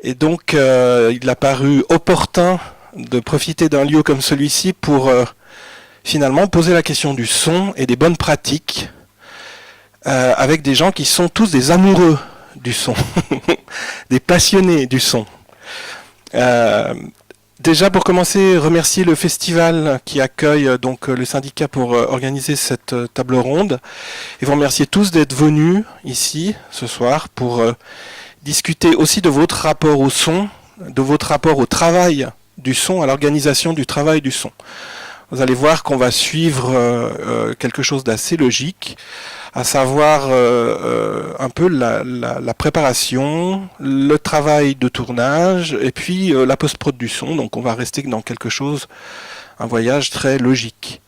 Et donc, il a paru opportun de profiter d'un lieu comme celui-ci pour finalement poser la question du son et des bonnes pratiques avec des gens qui sont tous des amoureux du son, des passionnés du son. Déjà, pour commencer, remercier le festival qui accueille donc le syndicat pour organiser cette table ronde, et vous remercier tous d'être venus ici ce soir pour discuter aussi de votre rapport au son, de votre rapport au travail du son, à l'organisation du travail du son. Vous allez voir qu'on va suivre quelque chose d'assez logique, à savoir un peu la préparation, le travail de tournage et puis la post-prod du son. Donc on va rester dans quelque chose, un voyage très logique.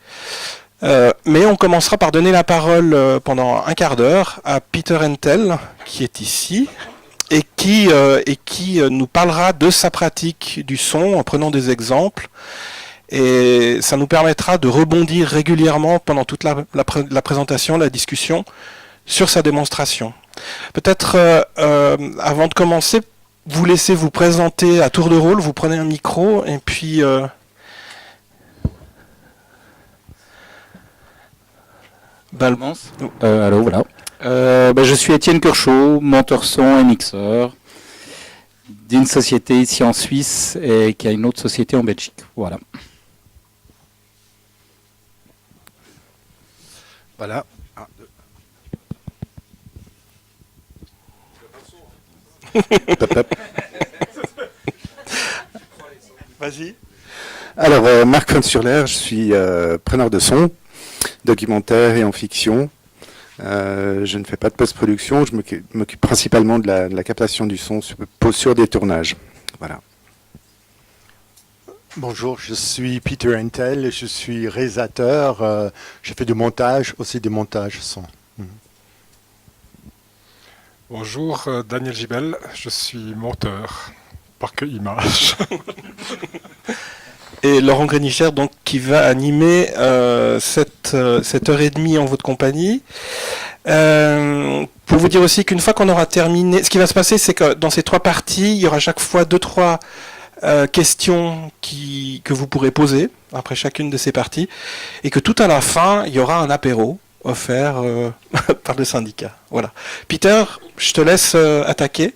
Mais on commencera par donner la parole pendant un quart d'heure à Peter Hentel, qui est ici, et qui nous parlera de sa pratique du son en prenant des exemples. Et ça nous permettra de rebondir régulièrement pendant toute la présentation, la discussion, sur sa démonstration. Peut-être, avant de commencer, vous laissez vous présenter à tour de rôle, vous prenez un micro, et puis... Alors voilà. Je suis Étienne Curchot, monteur son et mixeur d'une société ici en Suisse et qui a une autre société en Belgique. Voilà. Voilà. Vas-y. Alors, Marc Von-sur-l'Air, je suis preneur de son, documentaire et en fiction. Je ne fais pas de post-production, je m'occupe principalement de la captation du son sur des tournages. Voilà. Bonjour, je suis Peter Hentel, je suis réalisateur, je fais du montage, aussi du montage son. Bonjour, Daniel Gibel, je suis monteur, par que image. Et Laurent Grenicher, donc, qui va animer cette heure et demie en votre compagnie. Pour vous dire aussi qu'une fois qu'on aura terminé, ce qui va se passer, c'est que dans ces trois parties, il y aura chaque fois 2-3 questions que vous pourrez poser après chacune de ces parties, et que tout à la fin, il y aura un apéro offert par le syndicat. Voilà. Peter, je te laisse attaquer.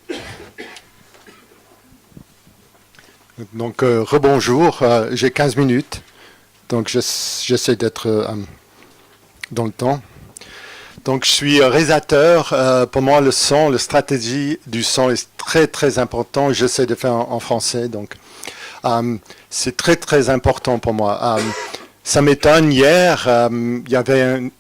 Donc, rebonjour, j'ai 15 minutes, donc j'essaie d'être dans le temps. Donc, je suis réalisateur. Pour moi, le son, la stratégie du son est très, très important. J'essaie de faire en français, donc c'est très, très important pour moi. Ça m'étonne, hier, il y avait une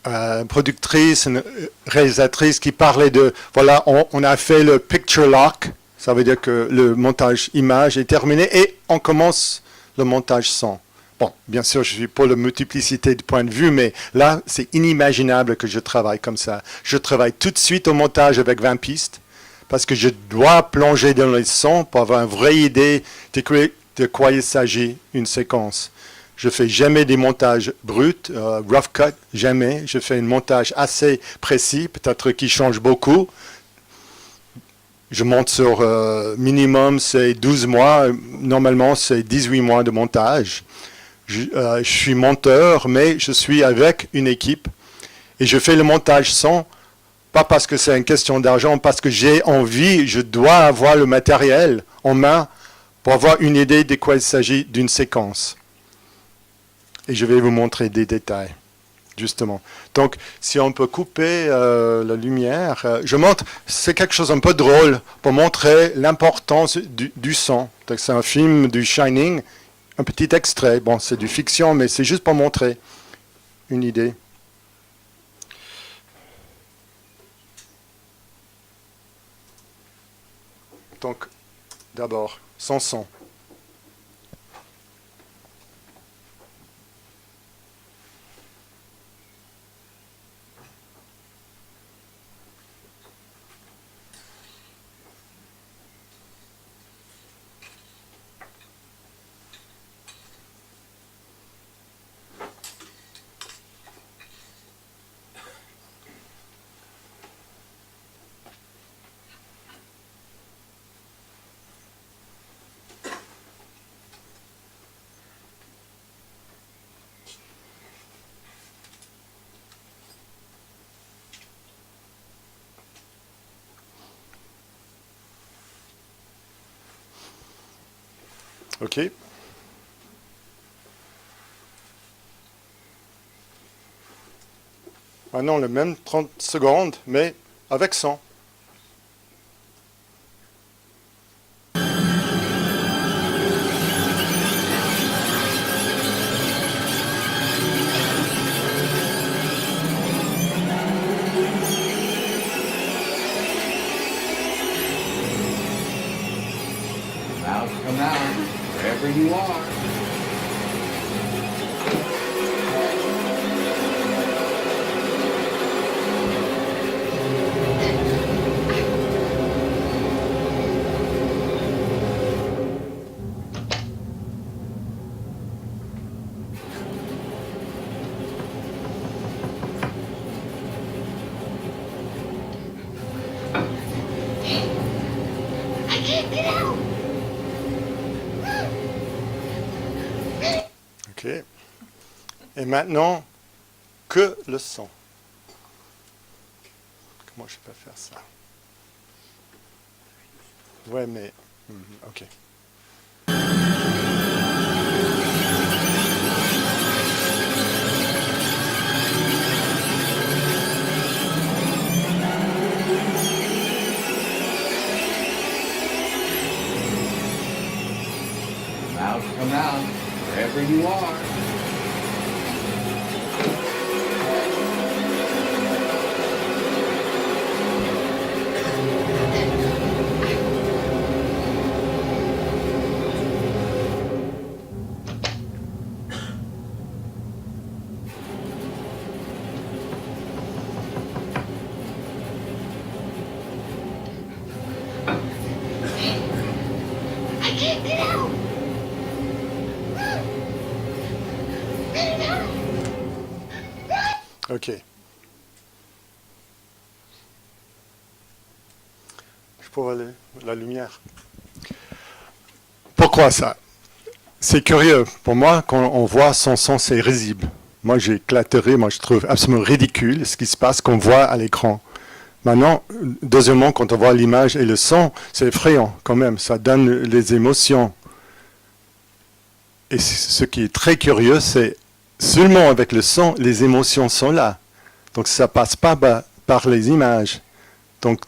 productrice, une réalisatrice qui parlait de, voilà, on a fait le picture lock, ça veut dire que le montage image est terminé et on commence le montage son. Bon, bien sûr, je suis pour la multiplicité de points de vue, mais là, c'est inimaginable que je travaille comme ça. Je travaille tout de suite au montage avec 20 pistes, parce que je dois plonger dans les sons pour avoir une vraie idée de quoi il s'agit, une séquence. Je fais jamais des montages bruts, rough cut, jamais. Je fais un montage assez précis, peut-être qui change beaucoup. Je monte sur minimum, c'est 12 mois. Normalement, c'est 18 mois de montage. Je suis monteur, mais je suis avec une équipe et je fais le montage son, pas parce que c'est une question d'argent, parce que j'ai envie, je dois avoir le matériel en main pour avoir une idée de quoi il s'agit d'une séquence. Et je vais vous montrer des détails, justement. Donc, si on peut couper la lumière, je montre, c'est quelque chose un peu drôle pour montrer l'importance du son. C'est un film du Shining. Un petit extrait, bon, c'est du fiction, mais c'est juste pour montrer une idée. Donc, d'abord, sans son. OK. Maintenant, le même 30 secondes, mais avec son. Mouth come out, wherever you are. OK. Et maintenant, que le son. Comment je peux faire ça? Ouais, mais... OK. Mouth come out, wherever you are. OK. Je peux aller la lumière. Pourquoi ça? C'est curieux. Pour moi, quand on voit son son, c'est risible. Moi, j'ai éclaté, moi je trouve absolument ridicule ce qui se passe qu'on voit à l'écran. Maintenant, deuxièmement, quand on voit l'image et le son, c'est effrayant quand même. Ça donne les émotions. Et ce qui est très curieux, c'est seulement avec le son, les émotions sont là. Donc ça ne passe pas par les images. Donc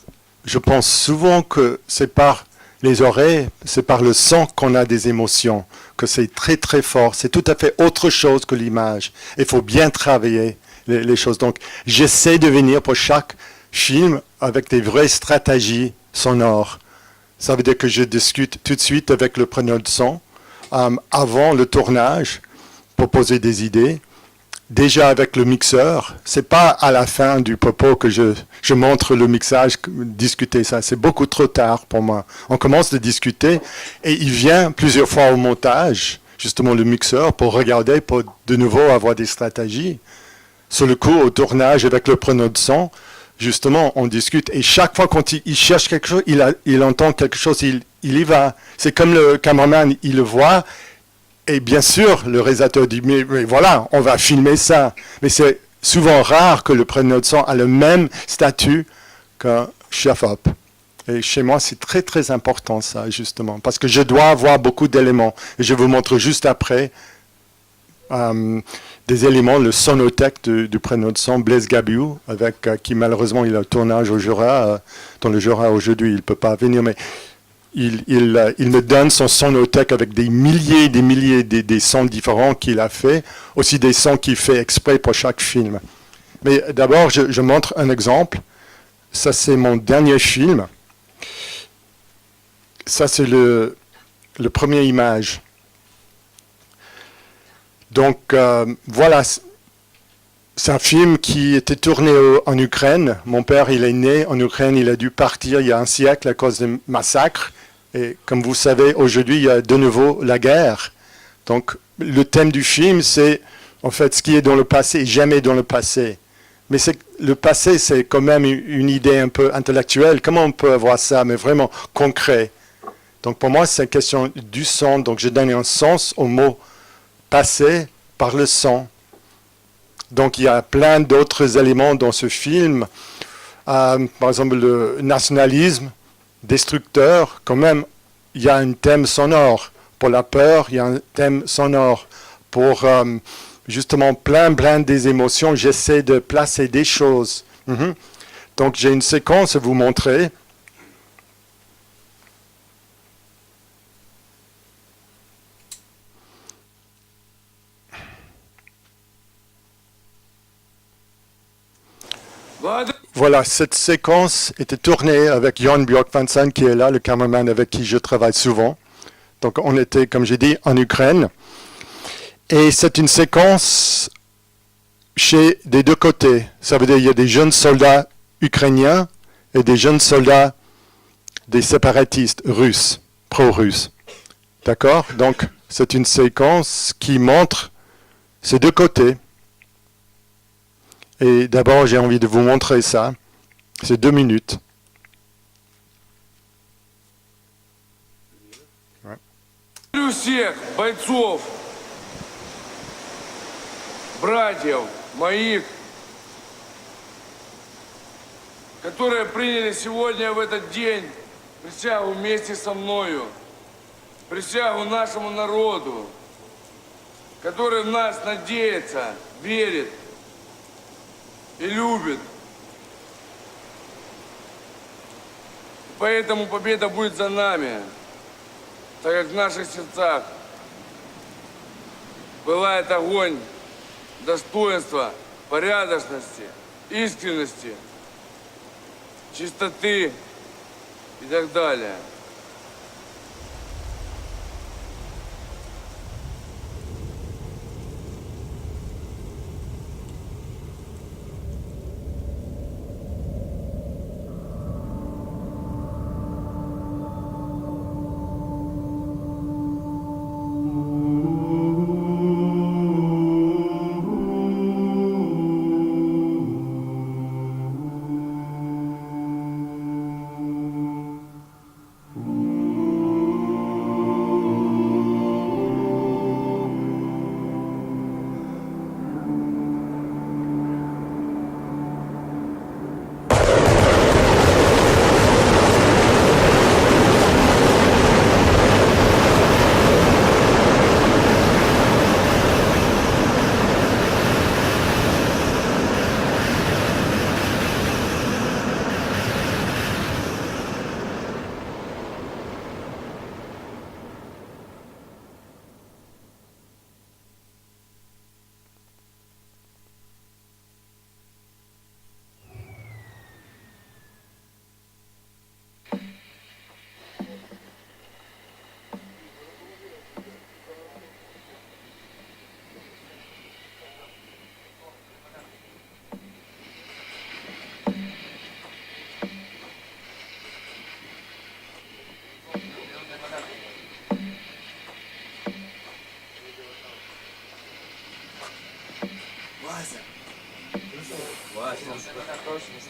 je pense souvent que c'est par les oreilles, c'est par le son qu'on a des émotions, que c'est très très fort. C'est tout à fait autre chose que l'image. Il faut bien travailler les choses. Donc j'essaie de venir pour chaque film avec des vraies stratégies sonores. Ça veut dire que je discute tout de suite avec le preneur de son avant le tournage pour poser des idées. Déjà avec le mixeur, c'est pas à la fin du propos que je montre le mixage, discuter ça. C'est beaucoup trop tard pour moi. On commence de discuter et il vient plusieurs fois au montage, justement le mixeur, pour regarder, pour de nouveau avoir des stratégies. Sur le coup, au tournage avec le preneur de son, justement, on discute. Et chaque fois quand il cherche quelque chose, il entend quelque chose, il y va. C'est comme le cameraman, il le voit. Et bien sûr, le réalisateur dit, mais voilà, on va filmer ça. Mais c'est souvent rare que le preneur de son a le même statut qu'un chef-op. Et chez moi, c'est très, très important, ça, justement. Parce que je dois avoir beaucoup d'éléments. Et je vous montre juste après des éléments, le sonothèque du preneur de son, Blaise Gabiou, avec qui malheureusement, il a un tournage au Jura. Dans le Jura, aujourd'hui, il ne peut pas venir, mais... Il me donne son sonothèque avec des milliers des sons différents qu'il a fait, aussi des sons qu'il fait exprès pour chaque film. Mais d'abord, je montre un exemple. Ça, c'est mon dernier film. Ça, c'est le premier image. Donc, voilà. C'est un film qui était tourné en Ukraine. Mon père, il est né en Ukraine. Il a dû partir il y a un siècle à cause des massacres. Et comme vous savez, aujourd'hui, il y a de nouveau la guerre. Donc, le thème du film, c'est en fait ce qui est dans le passé et jamais dans le passé. Mais le passé, c'est quand même une idée un peu intellectuelle. Comment on peut avoir ça, mais vraiment concret? Donc, pour moi, c'est une question du son. Donc, je donne un sens au mot passé par le son. Donc, il y a plein d'autres éléments dans ce film. Par exemple, le nationalisme destructeur, quand même, il y a un thème sonore Pour la peur, il y a un thème sonore. Pour justement plein des émotions, j'essaie de placer des choses. Donc j'ai une séquence à vous montrer. Voilà, cette séquence était tournée avec Jan Björk-Vansen qui est là, le cameraman avec qui je travaille souvent. Donc on était, comme j'ai dit, en Ukraine. Et c'est une séquence des deux côtés. Ça veut dire qu'il y a des jeunes soldats ukrainiens et des jeunes soldats des séparatistes russes, pro-russes. D'accord? Donc c'est une séquence qui montre ces deux côtés. Et d'abord, j'ai envie de vous montrer ça. C'est 2 minutes. Всех бойцов, братьев моих, которые приняли сегодня в этот день присягу вместе со мною, присягу нашему народу, который в нас надеется, верит и любит. Поэтому победа будет за нами, так как в наших сердцах пылает огонь достоинства, порядочности, искренности, чистоты и так далее.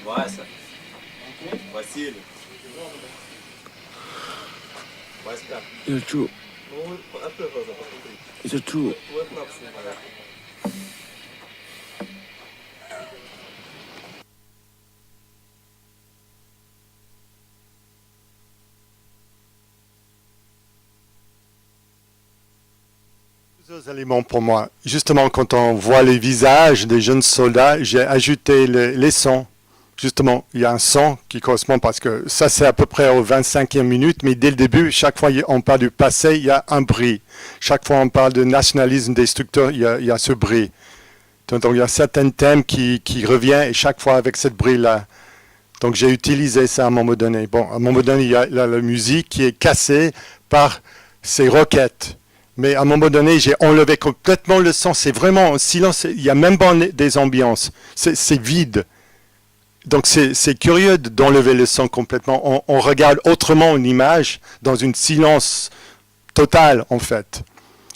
Вася. Василий. Васька. It's true. Ну, открой глаза, посмотри. It's true. Вот лапу снимай. Plusieurs éléments pour moi. Justement, quand on voit les visages des jeunes soldats, j'ai ajouté les sons. Justement, il y a un son qui correspond parce que ça, c'est à peu près aux 25e minute, mais dès le début, chaque fois on parle du passé, il y a un bruit. Chaque fois on parle de nationalisme destructeur, il y a ce bruit. Donc il y a certains thèmes qui reviennent et chaque fois avec ce bruit-là. Donc j'ai utilisé ça à un moment donné. Bon, à un moment donné, il y a la musique qui est cassée par ces roquettes. Mais à un moment donné, j'ai enlevé complètement le son. C'est vraiment un silence. Il n'y a même pas des ambiances. C'est vide. Donc c'est curieux d'enlever le son complètement. On regarde autrement une image dans une silence totale, en fait.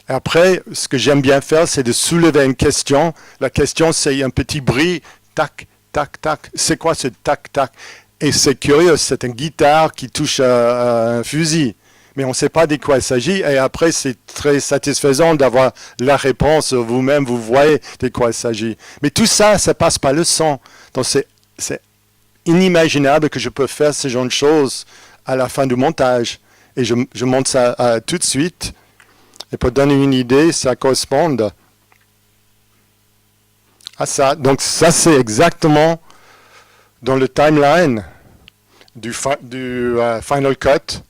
Et après, ce que j'aime bien faire, c'est de soulever une question. La question, c'est un petit bruit. Tac, tac, tac. C'est quoi ce tac, tac? Et c'est curieux. C'est une guitare qui touche un fusil. Mais on ne sait pas de quoi il s'agit. Et après, c'est très satisfaisant d'avoir la réponse. Vous-même, vous voyez de quoi il s'agit. Mais tout ça, ça passe par le son. Donc c'est inimaginable que je peux faire ce genre de choses à la fin du montage. Et je monte ça tout de suite. Et pour donner une idée, ça correspond à ça. Donc ça, c'est exactement dans le timeline du Final Cut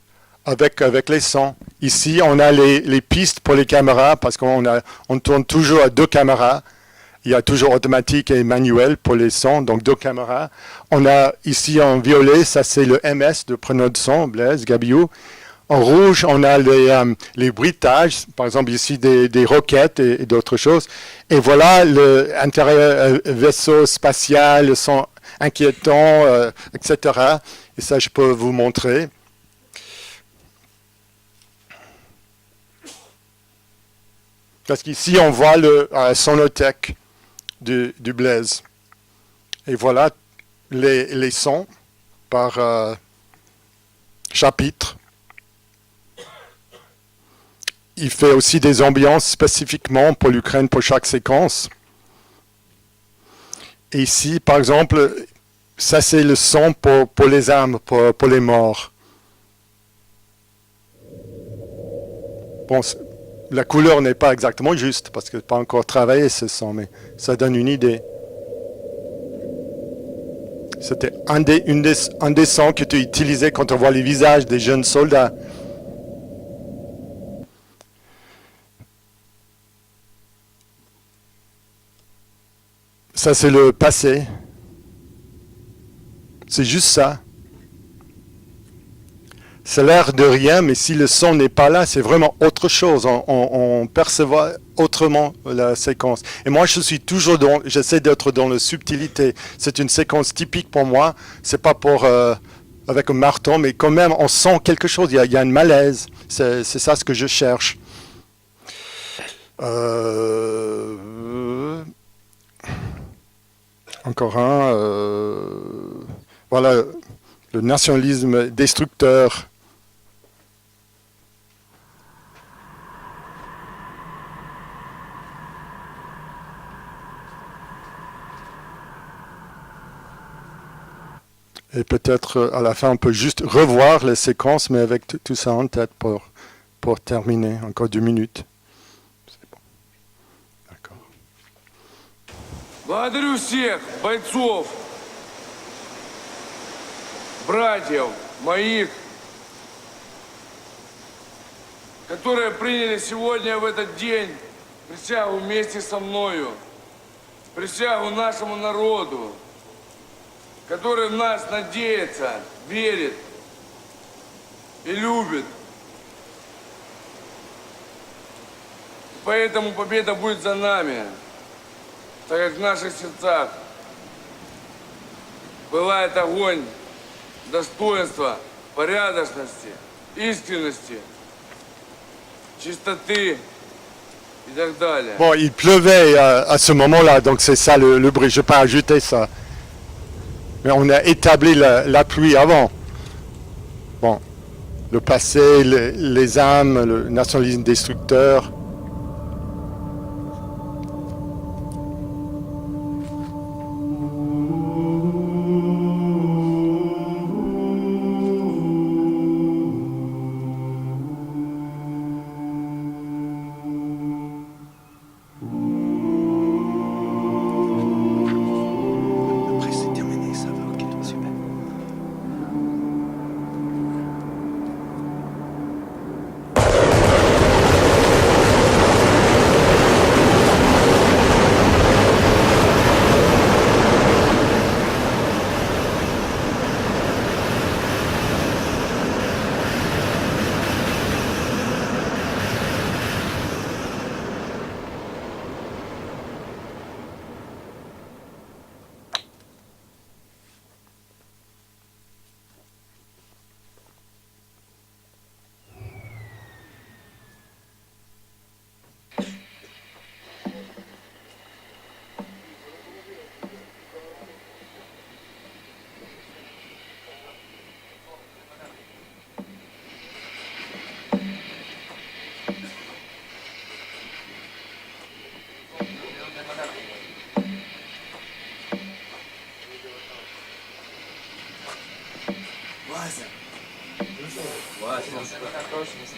avec les sons. Ici, on a les pistes pour les caméras parce on tourne toujours à 2 caméras. Il y a toujours automatique et manuel pour les sons, donc 2 caméras. On a ici en violet, ça c'est le MS de preneur de son, Blaise Gabiou. En rouge, on a les bruitages, par exemple ici des roquettes et d'autres choses. Et voilà l'intérieur vaisseau spatial, le son inquiétant, etc. Et ça, je peux vous montrer. Parce qu'ici, on voit le sonothèque du Blaise. Et voilà les sons par chapitre. Il fait aussi des ambiances spécifiquement pour l'Ukraine, pour chaque séquence. Et ici, par exemple, ça c'est le son pour les âmes, pour les morts. Bon, la couleur n'est pas exactement juste, parce que pas encore travaillé ce son, mais ça donne une idée. C'était un des sons que tu utilisais quand on voit les visages des jeunes soldats. Ça, c'est le passé. C'est juste ça. Ça a l'air de rien, mais si le son n'est pas là, c'est vraiment autre chose. On perçoit autrement la séquence. Et moi, j'essaie d'être dans la subtilité. C'est une séquence typique pour moi. C'est pas avec un marteau, mais quand même, on sent quelque chose. Il y a un malaise. C'est ça ce que je cherche. Encore un. Voilà, le nationalisme destructeur. Et peut-être à la fin, on peut juste revoir les séquences, mais avec tout ça en tête pour terminer. Encore 2 minutes. C'est bon. D'accord. Благодарю всех бойцов, братьев моих, которые приняли сегодня в этот день присягу вместе со мною, присягу нашему народу, который в нас надеется, верит и любит. Поэтому победа будет за нами, так как в наших сердцах пылает огонь достоинства, порядочности, искренности, чистоты и так далее. Bon, il pleuvait à ce moment-là, donc c'est ça le bruit. Je n'ai pas ajouté ça. Mais on a établi la pluie avant. Bon, le passé, les âmes, le nationalisme destructeur.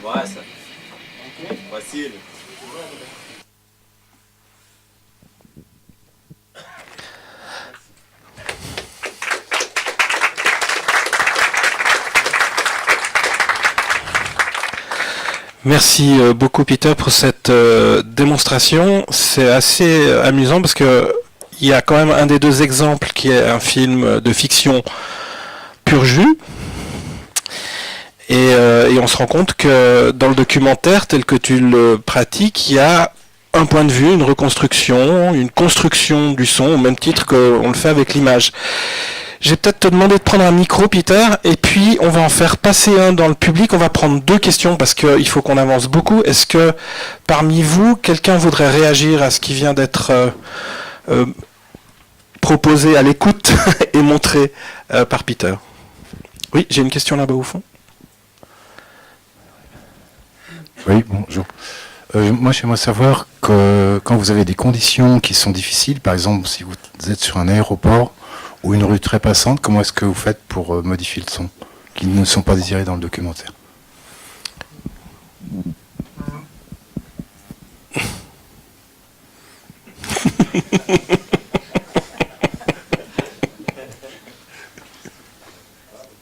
Вася. Facile. Merci beaucoup Peter pour cette démonstration. C'est assez amusant parce que il y a quand même un des deux exemples qui est un film de fiction pur jus. Et on se rend compte que dans le documentaire tel que tu le pratiques, il y a un point de vue, une reconstruction, une construction du son au même titre qu'on le fait avec l'image. Je vais peut-être te demander de prendre un micro, Peter, et puis on va en faire passer un dans le public. On va prendre 2 questions parce qu'il faut qu'on avance beaucoup. Est-ce que parmi vous, quelqu'un voudrait réagir à ce qui vient d'être proposé à l'écoute et montré par Peter? Oui, j'ai une question là-bas au fond. Oui, bonjour. Moi, j'aimerais savoir que quand vous avez des conditions qui sont difficiles, par exemple, si vous êtes sur un aéroport ou une rue très passante, comment est-ce que vous faites pour modifier le son, qui ne sont pas désirés dans le documentaire?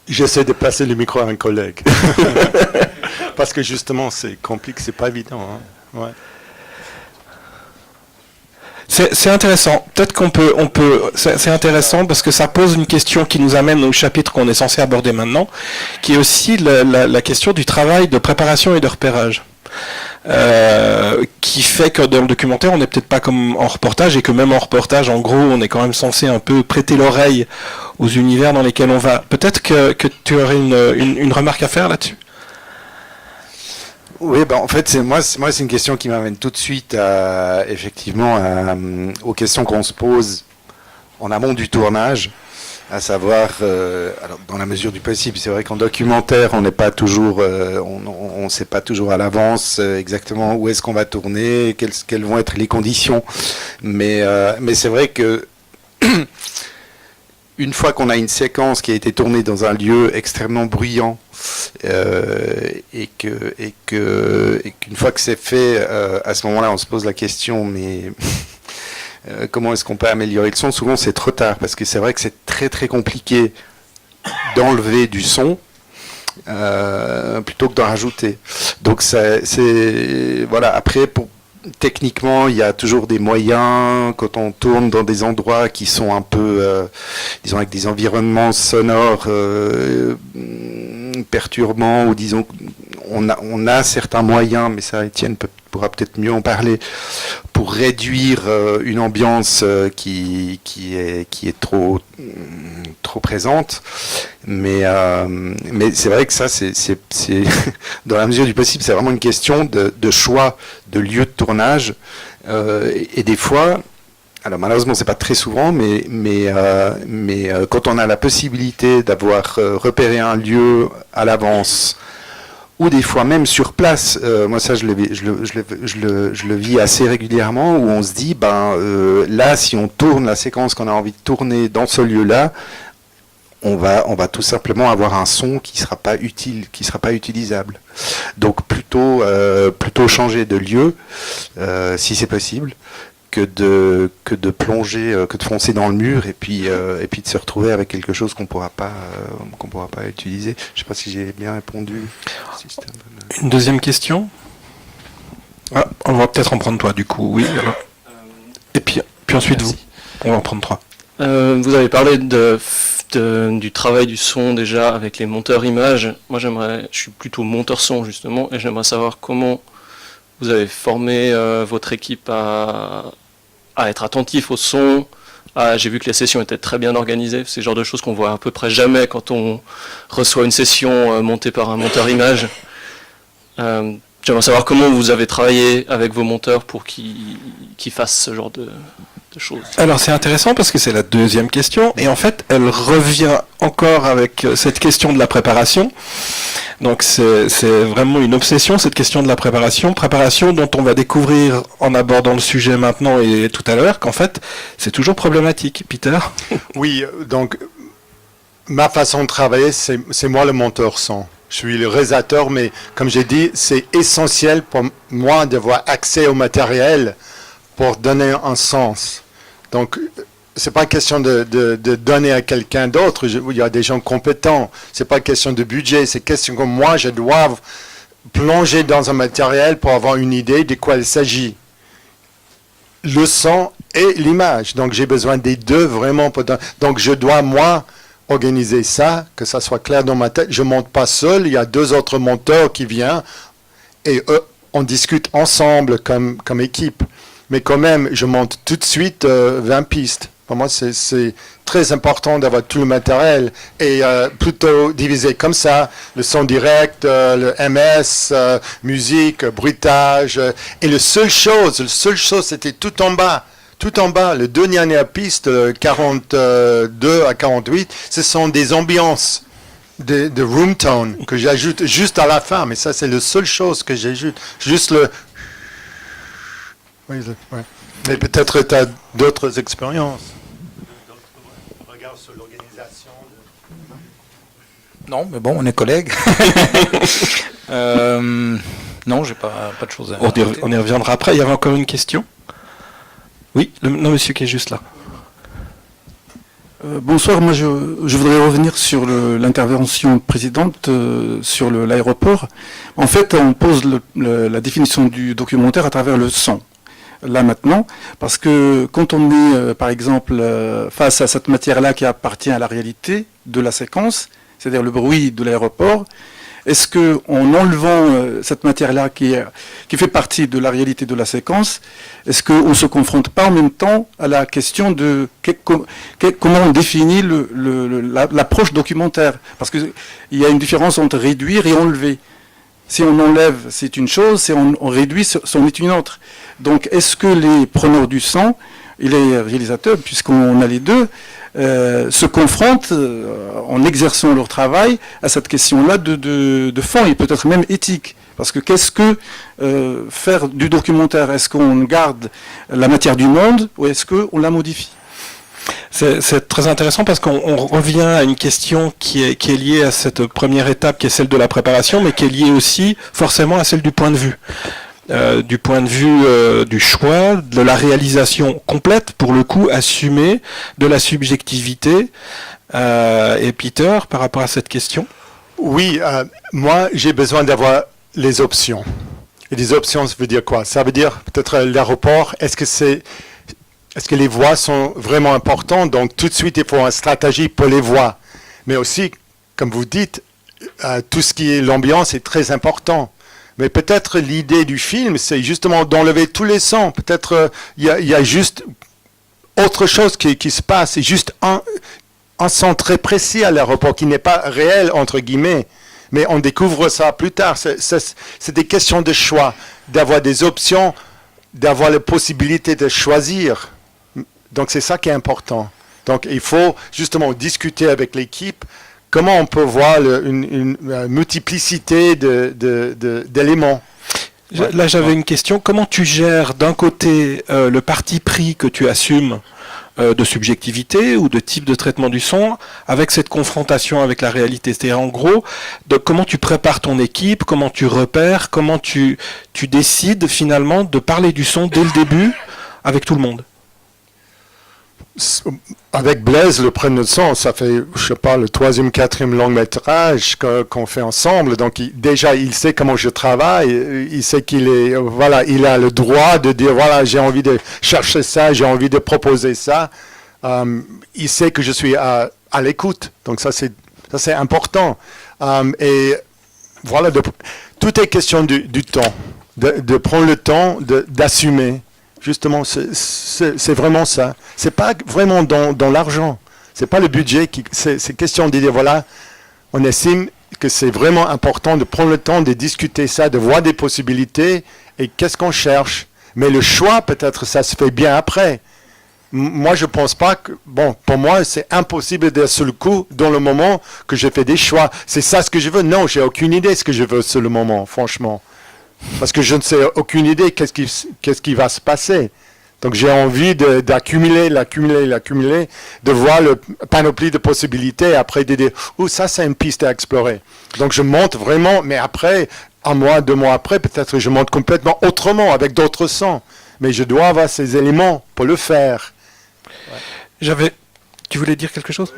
J'essaie de passer le micro à un collègue. Parce que justement, c'est compliqué, c'est pas évident. Hein. Ouais. C'est intéressant. Peut-être qu'on peut, c'est intéressant parce que ça pose une question qui nous amène au chapitre qu'on est censé aborder maintenant, qui est aussi la question du travail de préparation et de repérage. Qui fait que dans le documentaire, on n'est peut-être pas comme en reportage, et que même en reportage, en gros, on est quand même censé un peu prêter l'oreille aux univers dans lesquels on va. Peut-être que tu aurais une remarque à faire là-dessus. Oui, en fait, c'est une question qui m'amène tout de suite aux questions qu'on se pose en amont du tournage, à savoir, alors dans la mesure du possible, c'est vrai qu'en documentaire, on n'est pas toujours, on sait pas toujours à l'avance exactement où est-ce qu'on va tourner, quelles vont être les conditions, mais c'est vrai que une fois qu'on a une séquence qui a été tournée dans un lieu extrêmement bruyant, et qu'une fois que c'est fait, à ce moment-là, on se pose la question, mais comment est-ce qu'on peut améliorer le son? Souvent, c'est trop tard, parce que c'est vrai que c'est très très compliqué d'enlever du son plutôt que d'en rajouter. Donc, voilà. Après, techniquement, il y a toujours des moyens quand on tourne dans des endroits qui sont un peu, disons, avec des environnements sonores perturbants, ou disons, on a certains moyens, mais ça, Étienne pourra peut-être mieux en parler, pour réduire une ambiance qui est trop présente. Mais c'est vrai que ça, c'est dans la mesure du possible, c'est vraiment une question de choix de lieu de tournage. Et des fois, alors malheureusement c'est pas très souvent, mais quand on a la possibilité d'avoir repéré un lieu à l'avance, ou des fois même sur place, moi ça je le vis assez régulièrement, où on se dit, là si on tourne la séquence qu'on a envie de tourner dans ce lieu-là, on va tout simplement avoir un son qui sera pas utile, qui sera pas utilisable. Donc plutôt changer de lieu, si c'est possible, que de plonger, que de foncer dans le mur et puis de se retrouver avec quelque chose qu'on pourra pas utiliser. Je sais pas si j'ai bien répondu. Une deuxième question. On va peut-être en prendre toi du coup. Oui. Alors. Et puis ensuite merci. On va en prendre 3. Vous avez parlé du travail du son déjà avec les monteurs images. Moi je suis plutôt monteur son justement, et j'aimerais savoir comment vous avez formé votre équipe à être attentif au son. J'ai vu que les sessions étaient très bien organisées. C'est le genre de choses qu'on voit à peu près jamais quand on reçoit une session montée par un monteur image. J'aimerais savoir comment vous avez travaillé avec vos monteurs pour qu'ils fassent ce genre de choses. Alors c'est intéressant parce que c'est la deuxième question, et en fait elle revient encore avec cette question de la préparation. Donc c'est vraiment une obsession, cette question de la préparation dont on va découvrir en abordant le sujet maintenant et tout à l'heure qu'en fait c'est toujours problématique. Peter? Oui, donc ma façon de travailler, c'est moi le monteur son. Je suis le réalisateur, mais comme j'ai dit, c'est essentiel pour moi d'avoir accès au matériel pour donner un sens. Donc, c'est pas question de donner à quelqu'un d'autre. Il y a des gens compétents. C'est pas question de budget. C'est question que moi, je dois plonger dans un matériel pour avoir une idée de quoi il s'agit. Le son et l'image. Donc, j'ai besoin des deux vraiment. Donc, je dois, moi, organiser ça, que ça soit clair dans ma tête. Je monte pas seul. Il y a 2 autres monteurs qui viennent et eux, on discute ensemble comme équipe. Mais quand même, je monte tout de suite 20 pistes. Pour moi, c'est très important d'avoir tout le matériel et plutôt divisé comme ça, le son direct, le MS, musique, bruitage. Et la seule chose, c'était tout en bas, le dernière piste, 42 à 48, ce sont des ambiances de room tone que j'ajoute juste à la fin. Mais ça, c'est la seule chose que j'ajoute. Juste le... Oui, ouais. Mais peut-être tu as d'autres expériences. Regarde sur l'organisation. Non, mais bon, on est collègues. Non, j'ai pas de choses à rajouter. On y reviendra après. Il y avait encore une question. Oui, non, monsieur qui est juste là. Bonsoir, moi je voudrais revenir sur l'intervention précédente sur l'aéroport. En fait, on pose la définition du documentaire à travers le son. Là maintenant, parce que quand on est, par exemple, face à cette matière-là qui appartient à la réalité de la séquence, c'est-à-dire le bruit de l'aéroport, est-ce que en enlevant cette matière-là qui fait partie de la réalité de la séquence, est-ce qu'on ne se confronte pas en même temps à la question de comment on définit l'approche documentaire? Parce qu'il y a une différence entre réduire et enlever. Si on enlève, c'est une chose, si on réduit, c'en est une autre. Donc, est-ce que les preneurs du son et les réalisateurs, puisqu'on a les deux, se confrontent en exerçant leur travail à cette question-là de fond et peut-être même éthique? Parce que qu'est-ce que faire du documentaire? Est-ce qu'on garde la matière du monde ou est-ce qu'on la modifie? C'est très intéressant parce qu'on revient à une question qui est liée à cette première étape qui est celle de la préparation, mais qui est liée aussi forcément à celle du point de vue. Du point de vue du choix, de la réalisation complète, pour le coup, assumée, de la subjectivité. Et Peter, par rapport à cette question? Oui, moi, j'ai besoin d'avoir les options. Et les options, ça veut dire quoi? Ça veut dire peut-être l'aéroport, est-ce que les voies sont vraiment importantes? Donc, tout de suite, il faut une stratégie pour les voies. Mais aussi, comme vous dites, tout ce qui est l'ambiance est très important. Mais peut-être l'idée du film, c'est justement d'enlever tous les sons. Peut-être il y a juste autre chose qui se passe. C'est juste un son très précis à l'aéroport qui n'est pas réel, entre guillemets. Mais on découvre ça plus tard. C'est des questions de choix, d'avoir des options, d'avoir la possibilité de choisir. Donc c'est ça qui est important. Donc il faut justement discuter avec l'équipe comment on peut voir une multiplicité d'éléments. Là j'avais une question. Comment tu gères d'un côté le parti pris que tu assumes de subjectivité ou de type de traitement du son avec cette confrontation avec la réalité? C'est-à-dire en gros, comment tu prépares ton équipe, comment tu repères, comment tu décides finalement de parler du son dès le début avec tout le monde? Avec Blaise, le preneur de son, ça fait, je sais pas, le 3e, 4e long métrage qu'on fait ensemble. Donc, déjà, il sait comment je travaille. Il sait qu'il est, voilà, il a le droit de dire, voilà, j'ai envie de chercher ça, j'ai envie de proposer ça. Il sait que je suis à l'écoute. Donc, ça, c'est important. Et voilà, tout est question du temps, de prendre le temps d'assumer. Justement, c'est vraiment ça. C'est pas vraiment dans l'argent. C'est pas le budget c'est question de dire voilà, on estime que c'est vraiment important de prendre le temps de discuter ça, de voir des possibilités et qu'est-ce qu'on cherche. Mais le choix, peut-être, ça se fait bien après. Moi, je pense pas que, bon, pour moi, c'est impossible d'un seul coup, dans le moment que je fais des choix. C'est ça ce que je veux? Non, j'ai aucune idée ce que je veux sur le moment, franchement. Parce que je ne sais aucune idée qu'est-ce qui va se passer. Donc j'ai envie d'accumuler, de voir le panoplie de possibilités et après de dire « Oh, ça c'est une piste à explorer ». Donc je monte vraiment, mais après, 1 mois, 2 mois après, peut-être je monte complètement autrement, avec d'autres sons. Mais je dois avoir ces éléments pour le faire. Ouais. Tu voulais dire quelque chose ?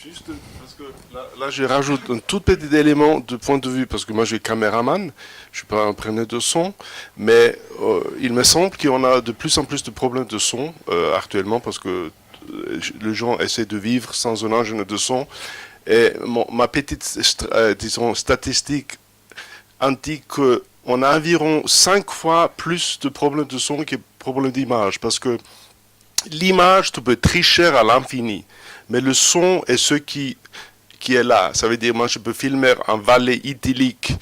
Juste parce que là, je rajoute un tout petit élément de point de vue, parce que moi je suis caméraman, je ne suis pas un preneur de son, mais il me semble qu'on a de plus en plus de problèmes de son actuellement, parce que les gens essaient de vivre sans un ingénieur de son. Et ma petite statistique indique qu'on a environ 5 fois plus de problèmes de son que de problèmes d'image, parce que l'image, tu peux tricher à l'infini, mais le son est ce qui est là. Ça veut dire, moi, je peux filmer un vallée idyllique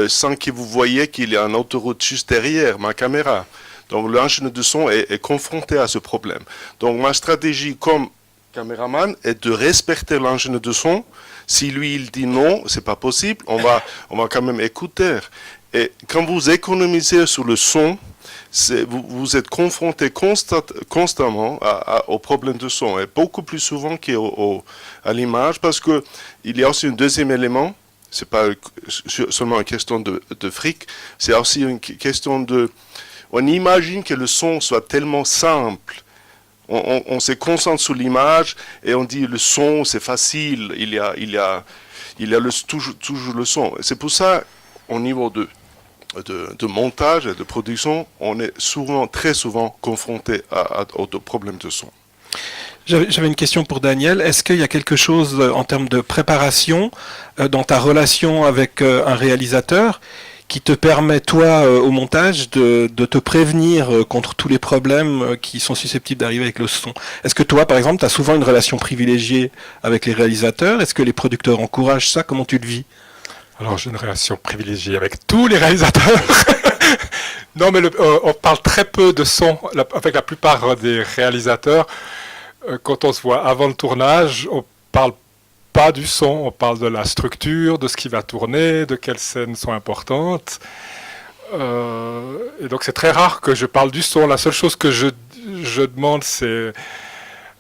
sans que vous voyez qu'il y a une autoroute juste derrière ma caméra. Donc, l'ingénieur de son est confronté à ce problème. Donc, ma stratégie comme caméraman est de respecter l'ingénieur de son. Si lui, il dit non, c'est pas possible, on va quand même écouter. Et quand vous économisez sur le son, vous êtes confronté constamment au problème de son, et beaucoup plus souvent qu'à l'image, parce qu'il y a aussi un deuxième élément, c'est pas seulement une question de fric, c'est aussi une question on imagine que le son soit tellement simple, on se concentre sur l'image et on dit le son c'est facile, il y a toujours le son. C'est pour ça, au niveau de montage et de production, on est très souvent confronté aux problèmes de son. J'avais une question pour Daniel. Est-ce qu'il y a quelque chose en termes de préparation dans ta relation avec un réalisateur qui te permet, toi, au montage, de te prévenir contre tous les problèmes qui sont susceptibles d'arriver avec le son? Est-ce que toi, par exemple, tu as souvent une relation privilégiée avec les réalisateurs? Est-ce que les producteurs encouragent ça? Comment tu le vis? Alors, j'ai une relation privilégiée avec tous les réalisateurs. Non, mais on parle très peu de son avec la plupart des réalisateurs. Quand on se voit avant le tournage, on parle pas du son, on parle de la structure, de ce qui va tourner, de quelles scènes sont importantes. Et donc c'est très rare que je parle du son. La seule chose que je demande, c'est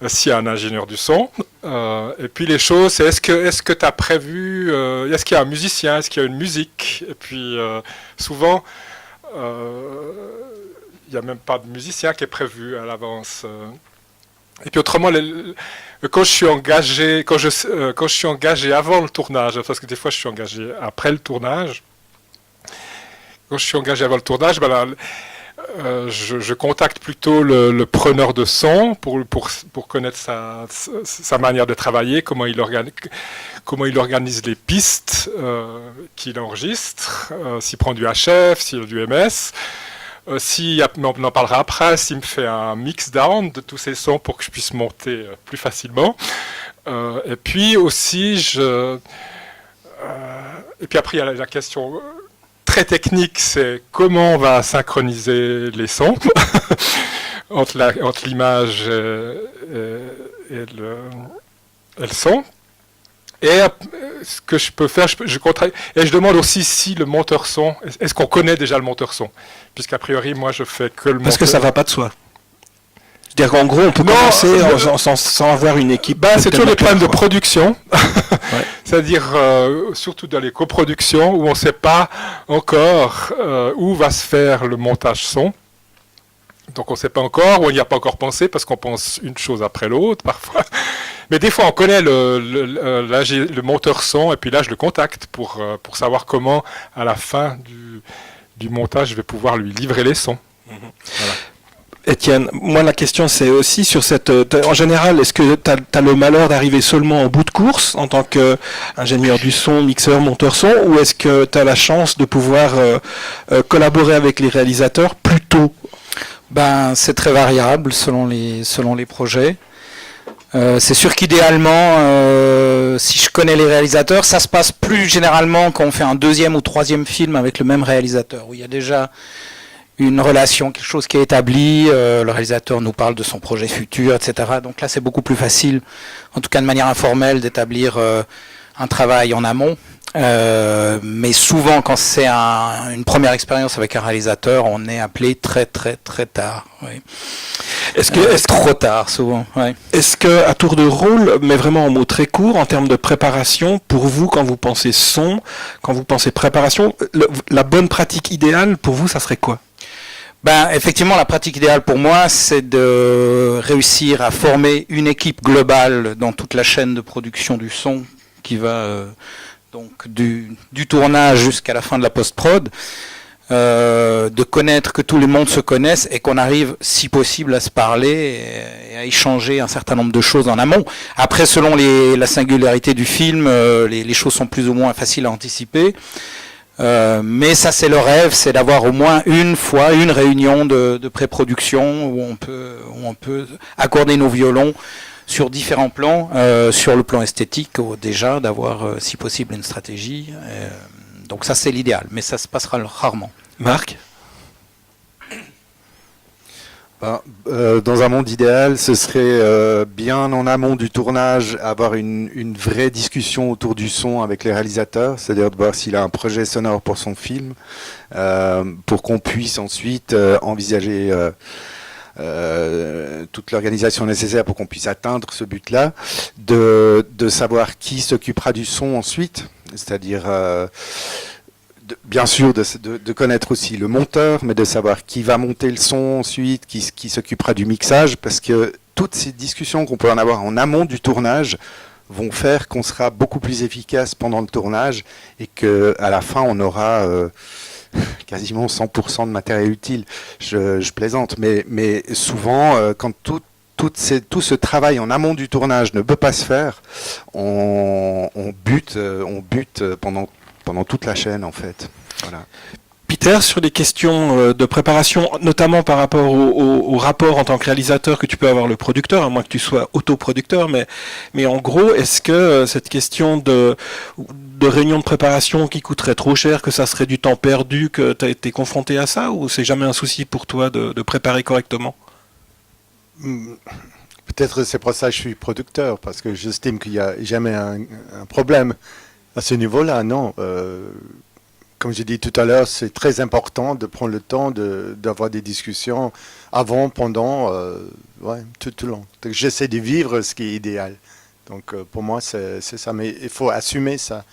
s'il y a un ingénieur du son. Et puis les choses, c'est est-ce que tu as prévu, est-ce qu'il y a un musicien, est-ce qu'il y a une musique? Et puis souvent, il n'y a même pas de musicien qui est prévu à l'avance. Et puis autrement, quand je suis engagé, quand je suis engagé avant le tournage, parce que des fois je suis engagé après le tournage. Quand je suis engagé avant le tournage, je contacte plutôt le preneur de son pour connaître sa manière de travailler, comment il organise les pistes qu'il enregistre, s'il prend du HF, s'il a du MS. On en parlera après, s'il me fait un mix down de tous ces sons pour que je puisse monter plus facilement. Et puis aussi, et puis après il y a la question très technique, c'est comment on va synchroniser les sons entre l'image et le son. Et ce que je peux faire, je demande aussi si le monteur son, est-ce qu'on connaît déjà le monteur son? Puisqu'a priori, moi, je fais que le monteur. Parce que ça va pas de soi. C'est-à-dire qu'en gros, on peut commencer sans avoir une équipe. C'est toujours des problèmes de production. Ouais. C'est-à-dire, surtout dans les coproductions, où on ne sait pas encore où va se faire le montage son. Donc on ne sait pas encore, ou on n'y a pas encore pensé, parce qu'on pense une chose après l'autre, parfois. Mais des fois, on connaît le monteur son, et puis là, je le contacte pour savoir comment, à la fin du montage, je vais pouvoir lui livrer les sons. Voilà. Étienne, moi la question c'est aussi sur en général, est-ce que tu as le malheur d'arriver seulement en bout de course en tant qu'ingénieur du son, mixeur, monteur son, ou est-ce que tu as la chance de pouvoir collaborer avec les réalisateurs plus tôt? C'est très variable selon les projets. C'est sûr qu'idéalement, si je connais les réalisateurs, ça se passe plus généralement quand on fait un 2e ou 3e film avec le même réalisateur, où il y a déjà une relation, quelque chose qui est établi, le réalisateur nous parle de son projet futur, etc. Donc là, c'est beaucoup plus facile, en tout cas de manière informelle, d'établir un travail en amont. Mais souvent, quand c'est une première expérience avec un réalisateur, on est appelé très tard. Oui. Trop tard, souvent. Oui. Est-ce que, à tour de rôle, mais vraiment en mots très courts, en termes de préparation, pour vous, quand vous pensez son, quand vous pensez préparation, la bonne pratique idéale pour vous, ça serait quoi? Effectivement, la pratique idéale pour moi, c'est de réussir à former une équipe globale dans toute la chaîne de production du son qui va donc du tournage jusqu'à la fin de la post-prod, de connaître que tout le monde se connaisse et qu'on arrive, si possible, à se parler et à échanger un certain nombre de choses en amont. Après, selon la singularité du film, les choses sont plus ou moins faciles à anticiper. Mais ça, c'est le rêve, c'est d'avoir au moins une fois une réunion de pré-production où on peut accorder nos violons sur différents plans, sur le plan esthétique déjà, d'avoir si possible une stratégie. Donc ça, c'est l'idéal, mais ça se passera rarement. Marc ? Dans un monde idéal, ce serait bien en amont du tournage, avoir une vraie discussion autour du son avec les réalisateurs, c'est-à-dire de voir s'il a un projet sonore pour son film, pour qu'on puisse ensuite envisager toute l'organisation nécessaire pour qu'on puisse atteindre ce but-là, de savoir qui s'occupera du son ensuite, c'est-à-dire bien sûr de connaître aussi le monteur, mais de savoir qui va monter le son ensuite, qui s'occupera du mixage, parce que toutes ces discussions qu'on peut en avoir en amont du tournage vont faire qu'on sera beaucoup plus efficace pendant le tournage et qu'à la fin on aura quasiment 100% de matériel utile. Je plaisante, mais souvent quand tout ce travail en amont du tournage ne peut pas se faire, on bute pendant toute la chaîne en fait. Voilà. Peter, sur les questions de préparation, notamment par rapport au rapport en tant que réalisateur que tu peux avoir le producteur, à moins que tu sois autoproducteur, mais en gros, est-ce que cette question de réunion de préparation qui coûterait trop cher, que ça serait du temps perdu, que tu as été confronté à ça, ou c'est jamais un souci pour toi de préparer correctement? Peut-être c'est pour ça que je suis producteur, parce que j'estime qu'il n'y a jamais un problème à ce niveau-là, non. Comme j'ai dit tout à l'heure, c'est très important de prendre le temps d'avoir des discussions avant, pendant, tout le long. Donc, j'essaie de vivre ce qui est idéal. Donc pour moi, c'est ça. Mais il faut assumer ça.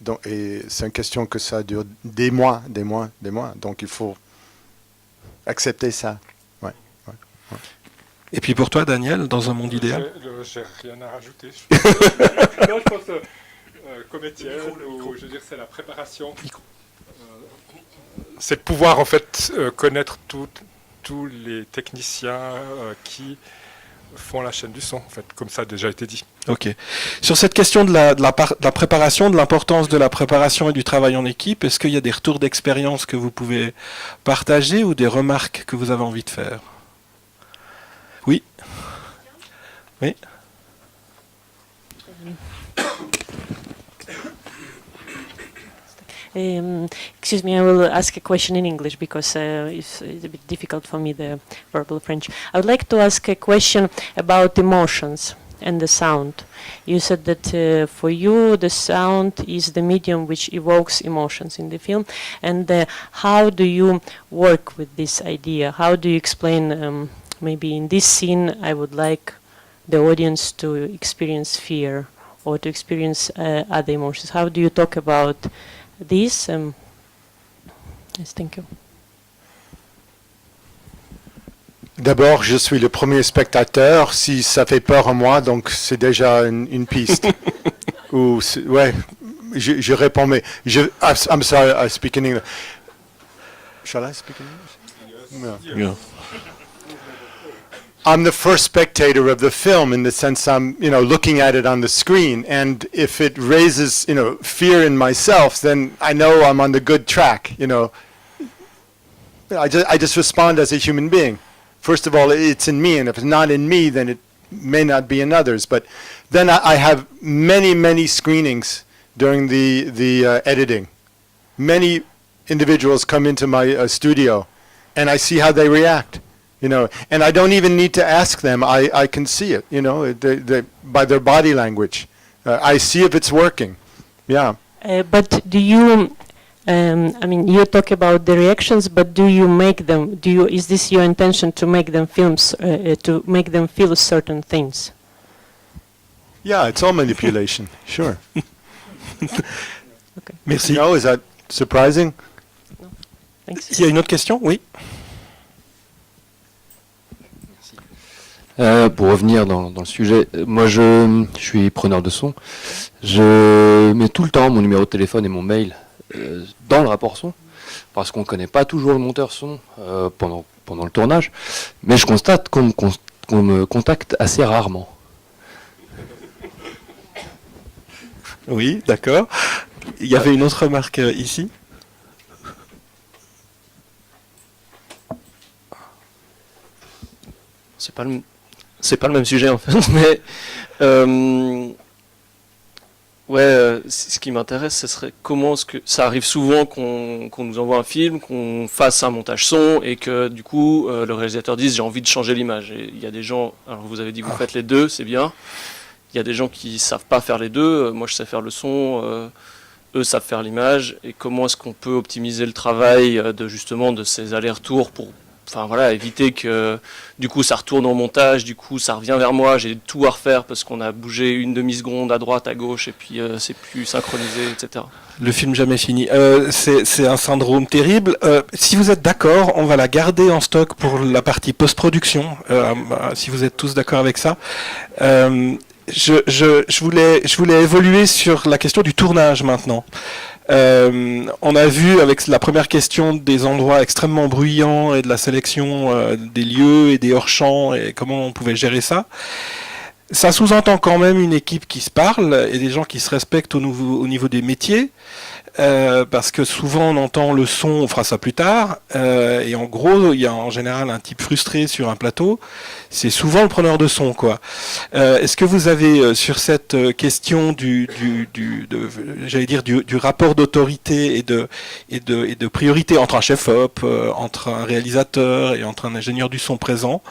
Donc, et c'est une question que ça dure des mois. Donc il faut accepter ça. Ouais. Et puis pour toi, Daniel, dans un monde idéal? J'ai rien à rajouter. Non, je pense... comme Étienne, je veux dire, c'est la préparation. C'est de pouvoir en fait connaître tous les techniciens qui font la chaîne du son, en fait, comme ça a déjà été dit. Ok. Sur cette question de la préparation, de l'importance de la préparation et du travail en équipe, est-ce qu'il y a des retours d'expérience que vous pouvez partager ou des remarques que vous avez envie de faire? Oui. Oui. Excuse me, I will ask a question in English because it's a bit difficult for me, the verbal French. I would like to ask a question about emotions and the sound. You said that for you the sound is the medium which evokes emotions in the film, and how do you work with this idea? How do you explain, maybe in this scene I would like the audience to experience fear or to experience other emotions? How do you talk about this? Yes, thank you. D'abord, je suis le premier spectateur. Si ça fait peur à moi, donc c'est déjà une piste. Ou ouais, je réponds, mais I'm sorry, I speak in English. Shall I speak in English? Yeah. Yeah. I'm the first spectator of the film in the sense I'm, looking at it on the screen. And if it raises, fear in myself, then I know I'm on the good track, I just respond as a human being. First of all, it's in me, and if it's not in me, then it may not be in others. But then I have many screenings during the editing. Many individuals come into my studio, and I see how they react. And I don't even need to ask them. I can see it, they by their body language. I see if it's working. Yeah. But do you, I mean, you talk about the reactions, but do you make them, is this your intention to make them to make them feel certain things? Yeah, it's all manipulation, sure. Okay. Merci. No, is that surprising? Thanks. Il y a une autre question? Oui. Pour revenir dans le sujet, moi je suis preneur de son. Je mets tout le temps mon numéro de téléphone et mon mail dans le rapport son, parce qu'on ne connaît pas toujours le monteur son pendant le tournage, mais je constate qu'on me contacte assez rarement. Oui, d'accord. Il y avait une autre remarque ici. C'est pas le même sujet en fait, mais ce qui m'intéresse, ce serait comment est-ce que ça arrive souvent qu'on nous envoie un film, qu'on fasse un montage son et que du coup le réalisateur dise j'ai envie de changer l'image. Et il y a des gens, alors vous avez dit que vous faites les deux, c'est bien. Il y a des gens qui savent pas faire les deux. Moi je sais faire le son, eux savent faire l'image. Et comment est-ce qu'on peut optimiser le travail de ces allers-retours pour éviter que du coup ça retourne au montage, du coup ça revient vers moi, j'ai tout à refaire parce qu'on a bougé une demi-seconde à droite, à gauche et puis c'est plus synchronisé, etc. Le film jamais fini. C'est un syndrome terrible. Si vous êtes d'accord, on va la garder en stock pour la partie post-production, si vous êtes tous d'accord avec ça. Je voulais évoluer sur la question du tournage maintenant. On a vu avec la première question des endroits extrêmement bruyants et de la sélection des lieux et des hors-champs et comment on pouvait gérer ça. Ça sous-entend quand même une équipe qui se parle et des gens qui se respectent au niveau des métiers. Parce que souvent on entend le son, on fera ça plus tard, et en gros il y a en général un type frustré sur un plateau, c'est souvent le preneur de son, quoi. Est-ce que vous avez sur cette question du rapport d'autorité et de priorité entre un chef-op, entre un réalisateur et entre un ingénieur du son présent,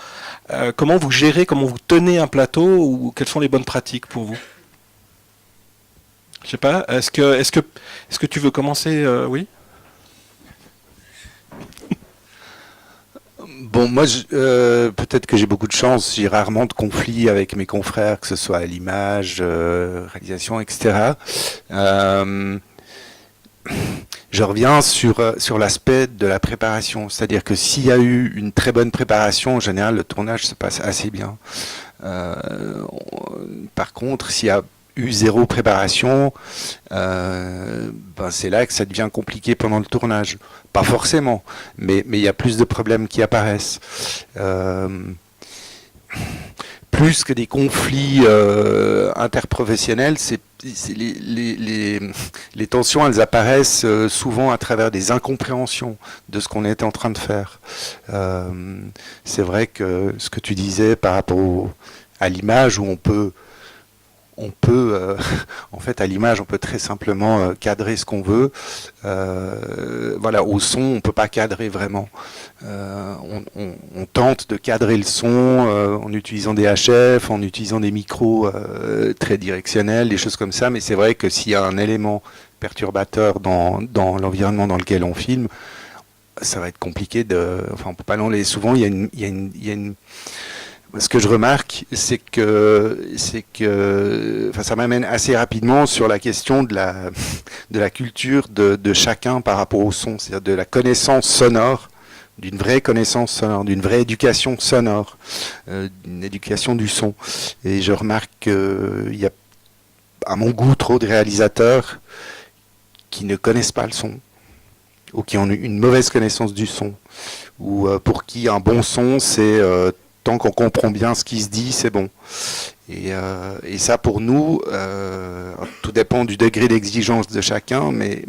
comment vous gérez, comment vous tenez un plateau, ou quelles sont les bonnes pratiques pour vous? Je sais pas, est-ce que tu veux commencer, oui? Bon, moi, peut-être que j'ai beaucoup de chance, j'ai rarement de conflits avec mes confrères, que ce soit à l'image, réalisation, etc. Je reviens sur l'aspect de la préparation, c'est-à-dire que s'il y a eu une très bonne préparation, en général, le tournage se passe assez bien. Par contre, s'il y a eu zéro préparation, c'est là que ça devient compliqué pendant le tournage. Pas forcément, mais il y a plus de problèmes qui apparaissent. Plus que des conflits interprofessionnels, les tensions, elles apparaissent souvent à travers des incompréhensions de ce qu'on est en train de faire. C'est vrai que ce que tu disais par rapport à l'image, où on peut en fait, à l'image, on peut très simplement cadrer ce qu'on veut. Au son, on peut pas cadrer vraiment. On tente de cadrer le son en utilisant des HF, en utilisant des micros très directionnels, des choses comme ça. Mais c'est vrai que s'il y a un élément perturbateur dans l'environnement dans lequel on filme, ça va être compliqué on peut pas l'enlever. Souvent, il y a une ce que je remarque, c'est que ça m'amène assez rapidement sur la question de la culture de chacun par rapport au son, c'est-à-dire de la connaissance sonore, d'une vraie connaissance sonore, d'une vraie éducation sonore, d'une éducation du son. Et je remarque qu'il y a, à mon goût, trop de réalisateurs qui ne connaissent pas le son, ou qui ont une mauvaise connaissance du son, ou pour qui un bon son, c'est tant qu'on comprend bien ce qui se dit, c'est bon. Et ça, pour nous, tout dépend du degré d'exigence de chacun, mais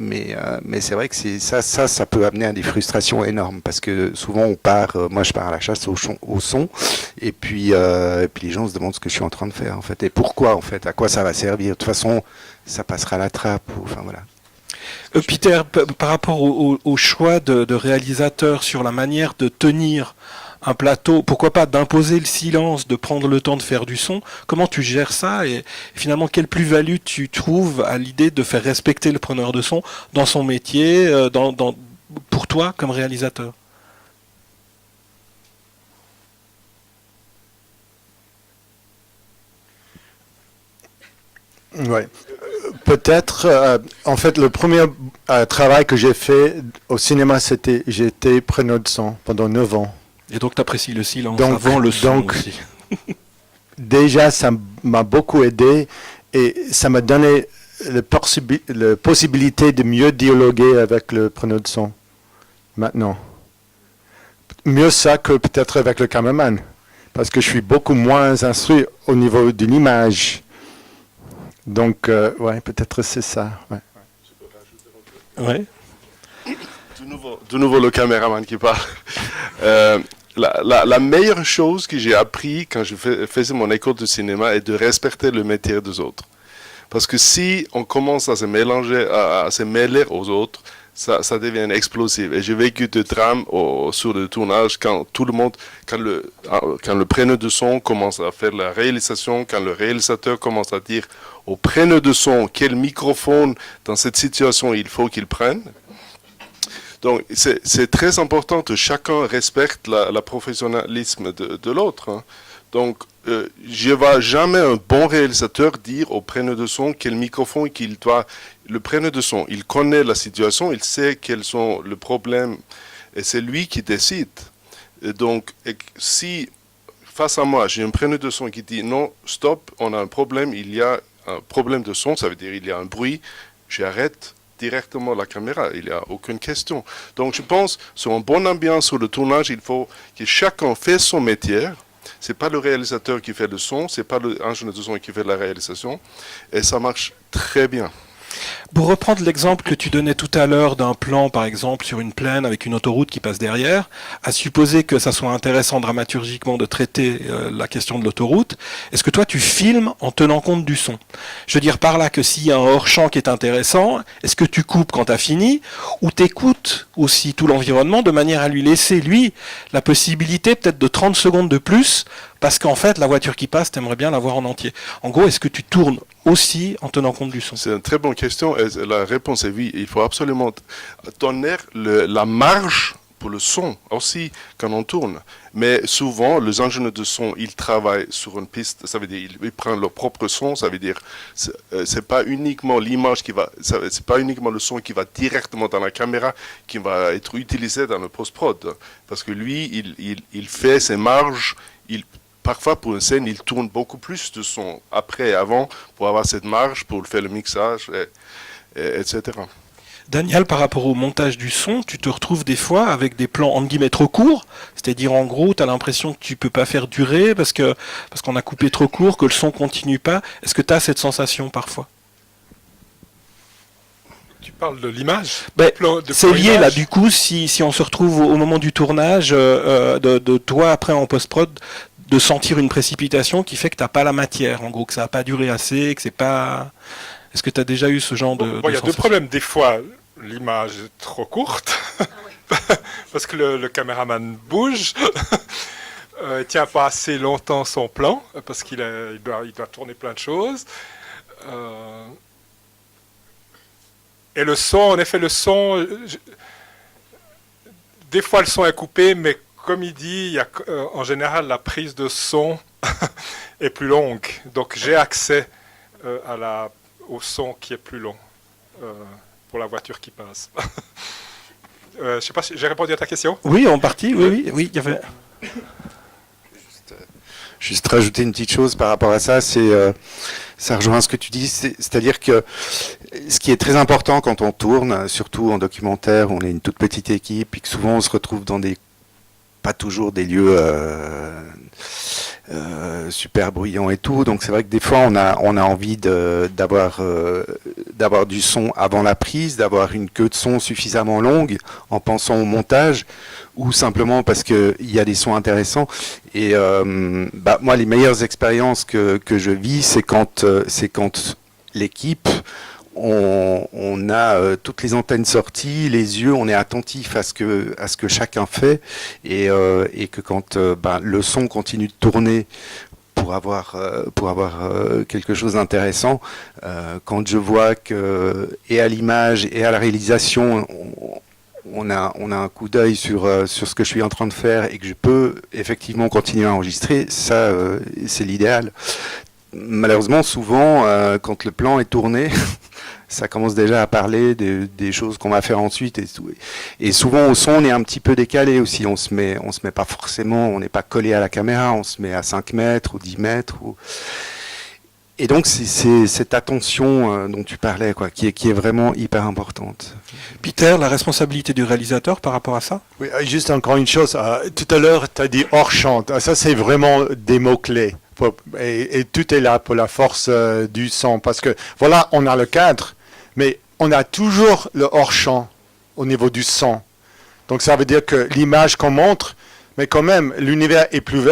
c'est vrai que ça peut amener à des frustrations énormes, parce que souvent moi je pars à la chasse au son, et puis les gens se demandent ce que je suis en train de faire, en fait, et pourquoi, en fait, à quoi ça va servir. De toute façon, ça passera à la trappe, enfin voilà. Peter, par rapport au choix de réalisateur sur la manière de tenir un plateau, pourquoi pas d'imposer le silence, de prendre le temps de faire du son. Comment tu gères ça et finalement quelle plus-value tu trouves à l'idée de faire respecter le preneur de son dans son métier, pour toi comme réalisateur? Ouais. Peut-être, en fait, le premier travail que j'ai fait au cinéma, j'étais preneur de son pendant 9 ans. Et donc tu apprécies le silence avant le son aussi. Déjà, ça m'a beaucoup aidé et ça m'a donné la possibilité de mieux dialoguer avec le preneur de son maintenant. Mieux ça que peut-être avec le caméraman, parce que je suis beaucoup moins instruit au niveau de l'image. Donc, ouais, peut-être c'est ça. Ouais. Ouais. De nouveau le caméraman qui parle. La meilleure chose que j'ai appris quand je faisais mon école de cinéma est de respecter le métier des autres. Parce que si on commence à se mélanger, à se mêler aux autres, ça devient explosif. Et j'ai vécu de drames sur le tournage quand tout le monde, quand le preneur de son commence à faire la réalisation, quand le réalisateur commence à dire au preneur de son quel microphone dans cette situation il faut qu'il prenne. Donc c'est très important que chacun respecte le professionnalisme de l'autre. Hein. Donc je ne vais jamais un bon réalisateur dire au preneur de son quel microphone qu'il doit. Le preneur de son, il connaît la situation, il sait quels sont les problèmes et c'est lui qui décide. Et donc si face à moi j'ai un preneur de son qui dit non, stop, on a un problème, il y a un problème de son, ça veut dire il y a un bruit, j'arrête directement la caméra, il n'y a aucune question. Donc je pense, sur une bonne ambiance sur le tournage, il faut que chacun fasse son métier. Ce n'est pas le réalisateur qui fait le son, ce n'est pas l'ingénieur de son qui fait la réalisation, et ça marche très bien. Pour reprendre l'exemple que tu donnais tout à l'heure d'un plan, par exemple, sur une plaine avec une autoroute qui passe derrière, à supposer que ça soit intéressant dramaturgiquement de traiter la question de l'autoroute, est-ce que toi tu filmes en tenant compte du son? Je veux dire par là que s'il y a un hors-champ qui est intéressant, est-ce que tu coupes quand tu as fini, ou t'écoutes aussi tout l'environnement de manière à lui laisser, lui, la possibilité peut-être de 30 secondes de plus, parce qu'en fait, la voiture qui passe, tu aimerais bien la voir en entier. En gros, est-ce que tu tournes aussi en tenant compte du son? C'est une très bonne question. Et la réponse est oui. Il faut absolument donner la marge pour le son aussi quand on tourne. Mais souvent, les ingénieurs de son, ils travaillent sur une piste. Ça veut dire ils prennent leur propre son. Ça veut dire c'est pas uniquement l'image qui va, c'est pas uniquement le son qui va directement dans la caméra qui va être utilisé dans le post-prod. Parce que lui, il fait ses marges. Parfois, pour une scène, il tourne beaucoup plus de son après et avant pour avoir cette marge, pour faire le mixage, etc. Daniel, par rapport au montage du son, tu te retrouves des fois avec des plans entre guillemets trop courts, c'est-à-dire en gros, tu as l'impression que tu peux pas faire durer parce qu'on a coupé trop court, que le son continue pas. Est-ce que tu as cette sensation parfois? Tu parles de l'image? C'est lié là, du coup, si on se retrouve au moment du tournage, de toi après en post-prod, de sentir une précipitation qui fait que tu n'as pas la matière, en gros, que ça n'a pas duré assez, que c'est pas... Est-ce que tu as déjà eu ce genre de il y a deux problèmes. Des fois, l'image est trop courte, parce que le caméraman bouge, il tient pas assez longtemps son plan, parce qu'il doit tourner plein de choses. Et le son, en effet, des fois le son est coupé, mais comme il dit, il y a, en général, la prise de son est plus longue. Donc j'ai accès au son qui est plus long pour la voiture qui passe. Je ne sais pas si j'ai répondu à ta question. Oui, en partie, oui. Il y avait... Juste rajouter une petite chose par rapport à ça, ça rejoint ce que tu dis, c'est-à-dire que ce qui est très important quand on tourne, surtout en documentaire, on est une toute petite équipe et que souvent on se retrouve dans pas toujours des lieux super bruyants et tout, donc c'est vrai que des fois on a envie d'avoir du son avant la prise, d'avoir une queue de son suffisamment longue en pensant au montage, ou simplement parce qu'il y a des sons intéressants. Et moi, les meilleures expériences que je vis, c'est quand l'équipe, on a toutes les antennes sorties, les yeux, on est attentif à ce que chacun fait, et que quand le son continue de tourner pour avoir quelque chose d'intéressant, quand je vois que et à l'image et à la réalisation on a un coup d'œil sur ce que je suis en train de faire et que je peux effectivement continuer à enregistrer, ça c'est l'idéal. Malheureusement, souvent, quand le plan est tourné, ça commence déjà à parler des choses qu'on va faire ensuite. Et souvent, au son, on est un petit peu décalé aussi. On se met pas forcément, on n'est pas collé à la caméra, on se met à 5 mètres ou 10 mètres. Et donc, c'est cette attention dont tu parlais, quoi, qui est vraiment hyper importante. Peter, la responsabilité du réalisateur par rapport à ça? Oui, juste encore une chose. Tout à l'heure, tu as dit hors-champ. Ça, c'est vraiment des mots-clés. Et tout est là pour la force du son. Parce que, voilà, on a le cadre, mais on a toujours le hors-champ au niveau du son. Donc, ça veut dire que l'image qu'on montre, mais quand même, l'univers est plus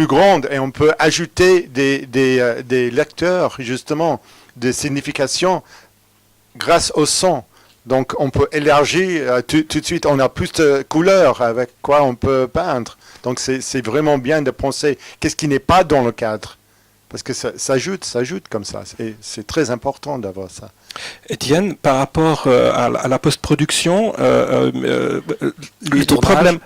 grand, et on peut ajouter des lecteurs, justement, des significations grâce au son. Donc, on peut élargir tout de suite. On a plus de couleurs avec quoi on peut peindre. Donc, c'est vraiment bien de penser qu'est-ce qui n'est pas dans le cadre. Parce que ça ajoute comme ça. C'est très important d'avoir ça. Étienne, par rapport à la post-production, les problèmes.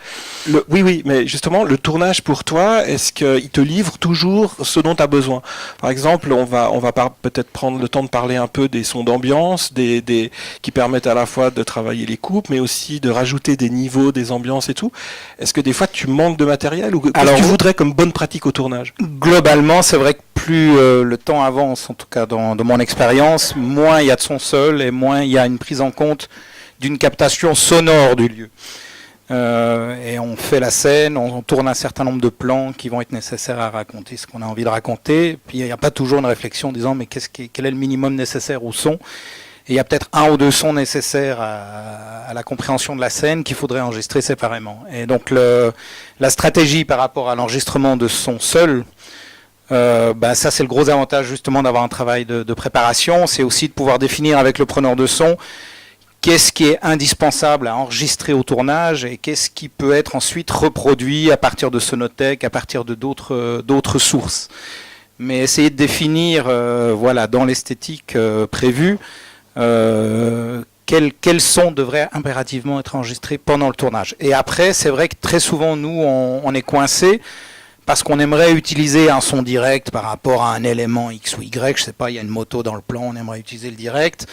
Oui, mais justement, le tournage pour toi, est-ce qu'il te livre toujours ce dont tu as besoin? Par exemple, on va peut-être prendre le temps de parler un peu des sons d'ambiance, qui permettent à la fois de travailler les coupes, mais aussi de rajouter des niveaux, des ambiances et tout. Est-ce que des fois tu manques de matériel ou qu'est-ce que tu voudrais comme bonne pratique au tournage? Globalement, c'est vrai que plus le temps avance, en tout cas dans mon expérience, moins il y a de son seul et moins il y a une prise en compte d'une captation sonore du lieu. Et on fait la scène, on tourne un certain nombre de plans qui vont être nécessaires à raconter ce qu'on a envie de raconter. Puis il n'y a pas toujours une réflexion en disant mais quel est le minimum nécessaire au son. Et il y a peut-être un ou deux sons nécessaires à la compréhension de la scène qu'il faudrait enregistrer séparément. Et donc la stratégie par rapport à l'enregistrement de son seul, ça c'est le gros avantage justement d'avoir un travail de préparation, c'est aussi de pouvoir définir avec le preneur de son qu'est-ce qui est indispensable à enregistrer au tournage et qu'est-ce qui peut être ensuite reproduit à partir de Sonothèque, à partir de d'autres sources. Mais essayer de définir dans l'esthétique prévue quels sons devraient impérativement être enregistrés pendant le tournage. Et après, c'est vrai que très souvent, nous, on est coincés parce qu'on aimerait utiliser un son direct par rapport à un élément X ou Y, je sais pas, il y a une moto dans le plan, on aimerait utiliser le direct,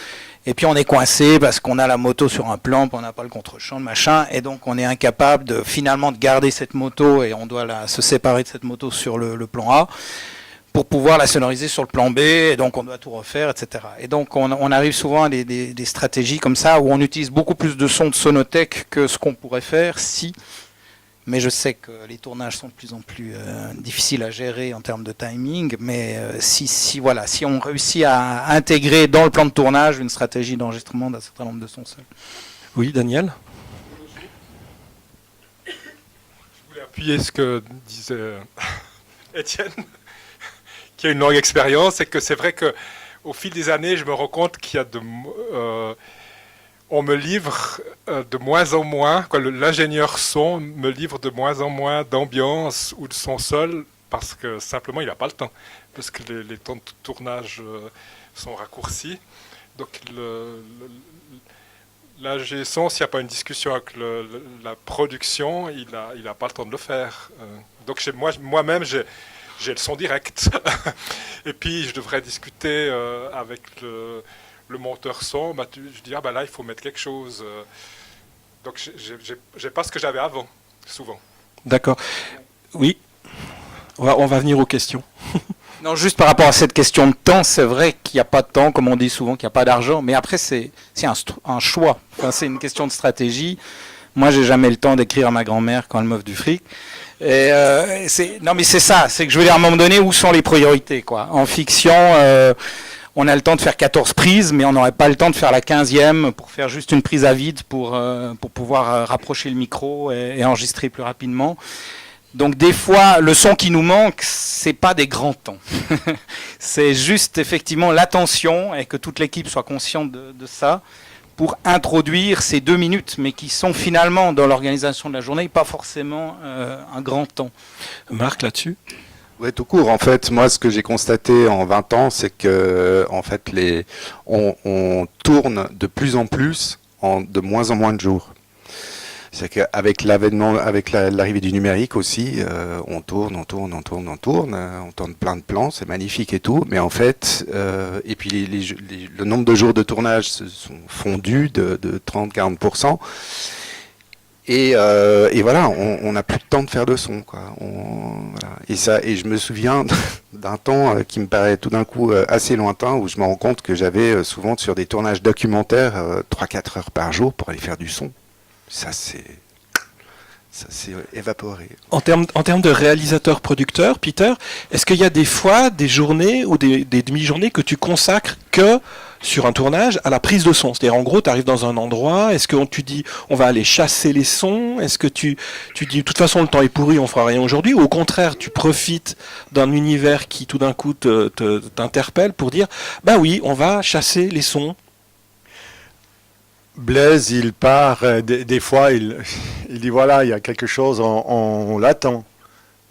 et puis on est coincé parce qu'on a la moto sur un plan, puis on n'a pas le contre-champ, machin, et donc on est incapable finalement de garder cette moto, et on doit se séparer de cette moto sur le plan A, pour pouvoir la sonoriser sur le plan B, et donc on doit tout refaire, etc. Et donc on arrive souvent à des stratégies comme ça, où on utilise beaucoup plus de sons de Sonothèque que ce qu'on pourrait faire si... Mais je sais que les tournages sont de plus en plus difficiles à gérer en termes de timing. Mais si on réussit à intégrer dans le plan de tournage une stratégie d'enregistrement d'un certain nombre de sons seuls. Oui, Daniel? Je voulais appuyer ce que disait Étienne, qui a une longue expérience, et que c'est vrai qu'au fil des années, je me rends compte qu'il y a on me livre de moins en moins, l'ingénieur son me livre de moins en moins d'ambiance ou de son seul, parce que simplement il n'a pas le temps, parce que les temps de tournage sont raccourcis. Donc l'ingé son, s'il n'y a pas une discussion avec la production, il n'a pas le temps de le faire. Donc moi-même, j'ai le son direct. Et puis je devrais discuter avec le monteur son, je dis là il faut mettre quelque chose. Donc j'ai pas ce que j'avais avant, souvent. D'accord. Oui. On va venir aux questions. Non, juste par rapport à cette question de temps, c'est vrai qu'il n'y a pas de temps, comme on dit souvent, qu'il n'y a pas d'argent, mais après c'est un choix. Enfin, c'est une question de stratégie. Moi, j'ai jamais le temps d'écrire à ma grand-mère quand elle m'offre du fric. Et non, mais c'est ça. C'est que je veux dire, à un moment donné, où sont les priorités, quoi. En fiction, on a le temps de faire 14 prises, mais on n'aurait pas le temps de faire la 15e pour faire juste une prise à vide pour pouvoir rapprocher le micro et enregistrer plus rapidement. Donc des fois, le son qui nous manque, c'est pas des grands temps. C'est juste effectivement l'attention et que toute l'équipe soit consciente de ça pour introduire ces 2 minutes, mais qui sont finalement dans l'organisation de la journée pas forcément un grand temps. Marc, là-dessus? Ouais, tout court. En fait, moi, ce que j'ai constaté en 20 ans, c'est que, en fait, on tourne de plus en plus de moins en moins de jours. C'est qu'avec l'avènement, avec l'arrivée du numérique aussi, on tourne plein de plans, c'est magnifique et tout, mais en fait, et puis le nombre de jours de tournage se sont fondus de 30-40%. Et voilà, on n'a plus de temps de faire de son, quoi. Voilà. Et je me souviens d'un temps qui me paraît tout d'un coup assez lointain, où je me rends compte que j'avais souvent sur des tournages documentaires 3-4 heures par jour pour aller faire du son. Ça s'est évaporé. En termes de réalisateur-producteur, Peter, est-ce qu'il y a des fois des journées ou des demi-journées que tu consacres que sur un tournage à la prise de son? C'est-à-dire, en gros, tu arrives dans un endroit, est-ce que tu dis on va aller chasser les sons? Est-ce que tu dis de toute façon le temps est pourri, on fera rien aujourd'hui? Ou au contraire, tu profites d'un univers qui tout d'un coup t'interpelle pour dire bah oui, on va chasser les sons? Blaise, il part, des fois, il dit voilà, il y a quelque chose, on l'attend.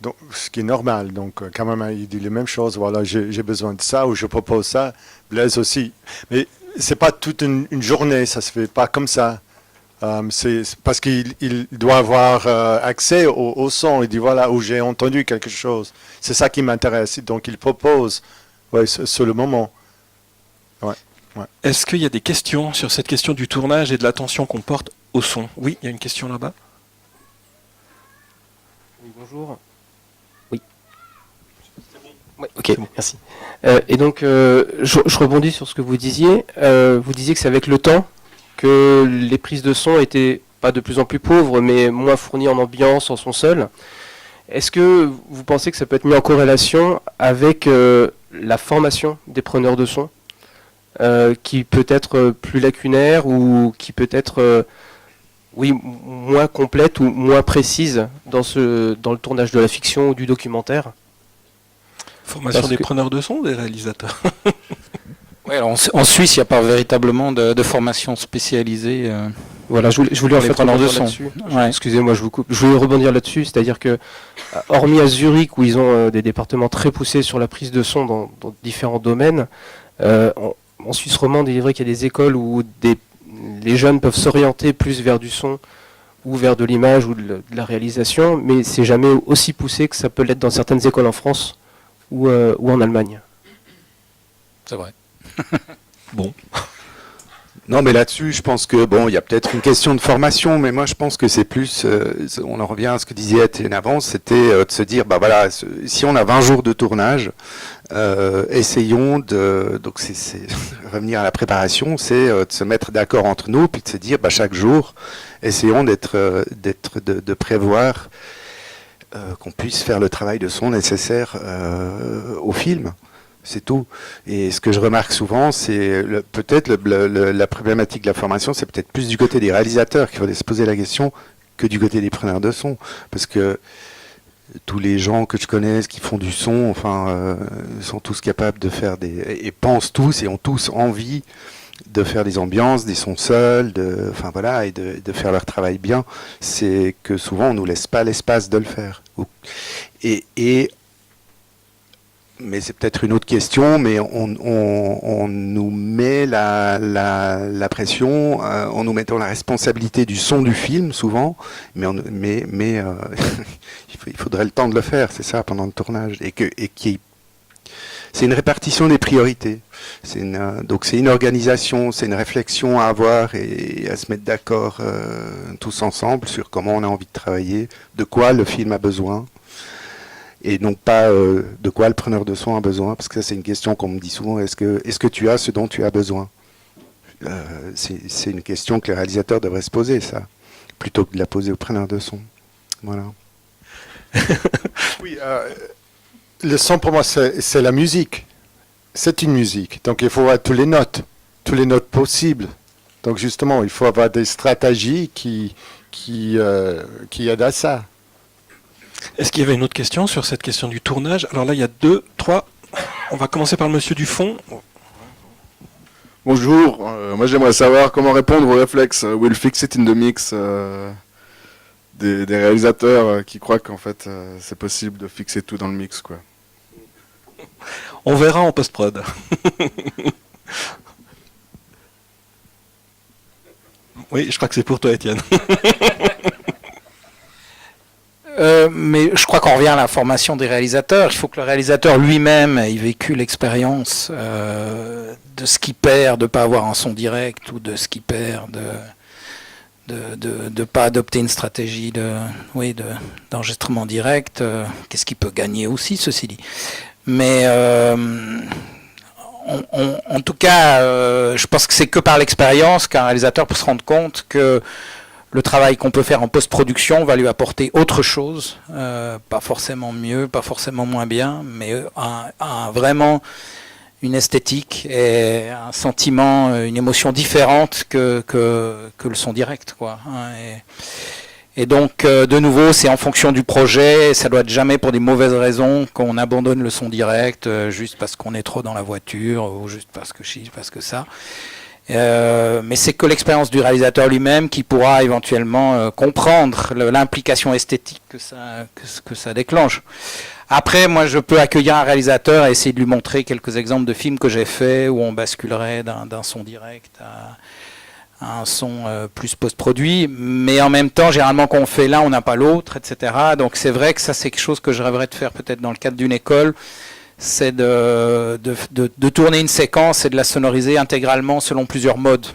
Donc, ce qui est normal. Donc, quand même, il dit les mêmes choses. Voilà, j'ai besoin de ça ou je propose ça. Blaise aussi. Mais c'est pas toute une journée, ça se fait pas comme ça. C'est parce qu'il doit avoir accès au son. Il dit voilà, où j'ai entendu quelque chose. C'est ça qui m'intéresse. Donc, il propose sur le moment. Ouais. Ouais. Est-ce qu'il y a des questions sur cette question du tournage et de l'attention qu'on porte au son? Oui, il y a une question là-bas. Oui, bonjour. Oui. Ouais, ok, merci. Et donc, je rebondis sur ce que vous disiez. Vous disiez que c'est avec le temps que les prises de son étaient pas de plus en plus pauvres, mais moins fournies en ambiance, en son seul. Est-ce que vous pensez que ça peut être mis en corrélation avec la formation des preneurs de son, qui peut être plus lacunaire ou qui peut être moins complète ou moins précise dans le tournage de la fiction ou du documentaire? Formation des preneurs de son ou des réalisateurs? Ouais, alors en Suisse, il n'y a pas véritablement de formation spécialisée. Voilà, je voulais en fait rebondir là-dessus. Ouais. Excusez-moi, je vous coupe. Je voulais rebondir là-dessus, c'est-à-dire que, hormis à Zurich, où ils ont des départements très poussés sur la prise de son dans différents domaines, en Suisse romande, il est vrai qu'il y a des écoles où les jeunes peuvent s'orienter plus vers du son ou vers de l'image ou de la réalisation, mais c'est jamais aussi poussé que ça peut l'être dans certaines écoles en France ou en Allemagne. C'est vrai. Bon. Non, mais là-dessus, je pense que il y a peut-être une question de formation, mais moi, je pense que c'est plus, on en revient à ce que disait Étienne avant, c'était de se dire, bah voilà, si on a 20 jours de tournage, essayons donc c'est revenir à la préparation, c'est de se mettre d'accord entre nous, puis de se dire, bah chaque jour, essayons de prévoir qu'on puisse faire le travail de son nécessaire au film. C'est tout. Et ce que je remarque souvent, c'est peut-être la problématique de la formation, c'est peut-être plus du côté des réalisateurs qu'il faudrait se poser la question que du côté des preneurs de son. Parce que tous les gens que je connais qui font du son, sont tous capables de faire et pensent tous et ont tous envie de faire des ambiances, des sons seuls, et de faire leur travail bien. C'est que souvent on nous laisse pas l'espace de le faire. Mais c'est peut-être une autre question, mais on nous met la pression en nous mettant la responsabilité du son du film, souvent, mais il faudrait le temps de le faire, c'est ça, pendant le tournage. C'est une répartition des priorités. Donc c'est une organisation, c'est une réflexion à avoir et à se mettre d'accord tous ensemble sur comment on a envie de travailler, de quoi le film a besoin. Et donc pas de quoi le preneur de son a besoin, parce que ça c'est une question qu'on me dit souvent, est-ce que tu as ce dont tu as besoin? C'est une question que les réalisateurs devraient se poser, ça, plutôt que de la poser au preneur de son. Voilà. Oui, le son pour moi c'est la musique, c'est une musique, donc il faut avoir toutes les notes possibles. Donc justement, il faut avoir des stratégies qui aident à ça. Est-ce qu'il y avait une autre question sur cette question du tournage? Alors là, il y a 2, 3. On va commencer par le monsieur du fond. Bonjour, moi j'aimerais savoir comment répondre au réflexe "We'll fix it in the mix" des réalisateurs qui croient qu'en fait c'est possible de fixer tout dans le mix, quoi. On verra en post-prod. Oui, je crois que c'est pour toi, Étienne. Mais je crois qu'on revient à la formation des réalisateurs. Il faut que le réalisateur lui-même ait vécu l'expérience de ce qu'il perd de ne pas avoir un son direct, ou de ce qu'il perd de ne pas adopter une stratégie d'enregistrement direct. Qu'est-ce qu'il peut gagner aussi, ceci dit. Mais en tout cas, je pense que c'est que par l'expérience qu'un réalisateur peut se rendre compte que le travail qu'on peut faire en post-production va lui apporter autre chose, pas forcément mieux, pas forcément moins bien, mais vraiment une esthétique et un sentiment, une émotion différente que le son direct, quoi. Et donc, de nouveau, c'est en fonction du projet. Ça doit être jamais pour des mauvaises raisons qu'on abandonne le son direct, juste parce qu'on est trop dans la voiture, ou juste parce que ça. Mais c'est que l'expérience du réalisateur lui-même qui pourra éventuellement comprendre l'implication esthétique que ça déclenche. Après, moi, je peux accueillir un réalisateur et essayer de lui montrer quelques exemples de films que j'ai faits où on basculerait d'un son direct à un son plus post-produit. Mais en même temps, généralement, quand on fait l'un, on n'a pas l'autre, etc. Donc c'est vrai que ça, c'est quelque chose que je rêverais de faire peut-être dans le cadre d'une école. C'est de tourner une séquence et de la sonoriser intégralement selon plusieurs modes,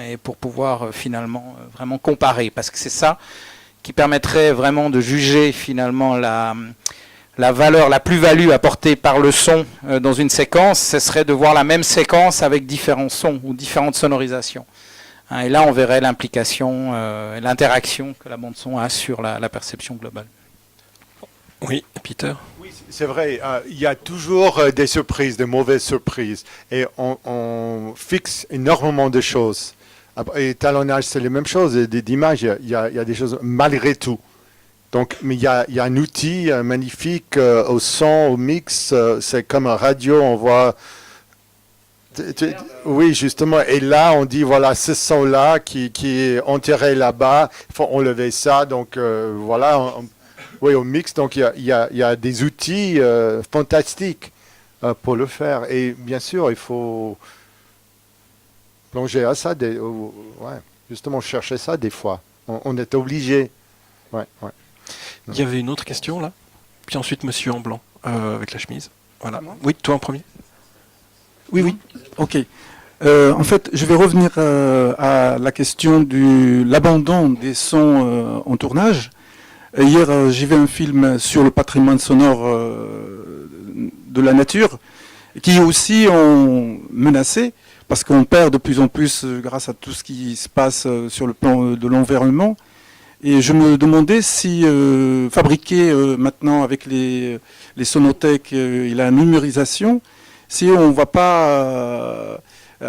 et pour pouvoir finalement vraiment comparer, parce que c'est ça qui permettrait vraiment de juger finalement la valeur, la plus-value apportée par le son dans une séquence. Ce serait de voir la même séquence avec différents sons ou différentes sonorisations. Et là, on verrait l'implication, l'interaction que la bande-son a sur la perception globale. Oui, Peter. Oui, c'est vrai, il y a toujours des surprises, des mauvaises surprises, et on fixe énormément de choses. Et talonnage, c'est la même chose, d'image, il y a des choses malgré tout. Donc, mais il y a un outil magnifique au son, au mix, c'est comme un radio, on voit... Oui, justement, et là, on dit, voilà, ce son-là qui est enterré là-bas, il faut enlever ça, donc voilà... Oui, au mix, donc il y a des outils fantastiques pour le faire. Et bien sûr, il faut plonger à ça, justement chercher ça des fois. On est obligé. Ouais. Il y avait une autre question là, puis ensuite monsieur en blanc avec la chemise. Voilà. Oui, toi en premier. Oui, ok. En fait, je vais revenir à la question de l'abandon des sons en tournage. Hier, j'ai vu un film sur le patrimoine sonore de la nature, qui aussi ont menacé, parce qu'on perd de plus en plus grâce à tout ce qui se passe sur le plan de l'environnement. Et je me demandais si fabriquer maintenant avec les sonothèques et la numérisation, si on ne va pas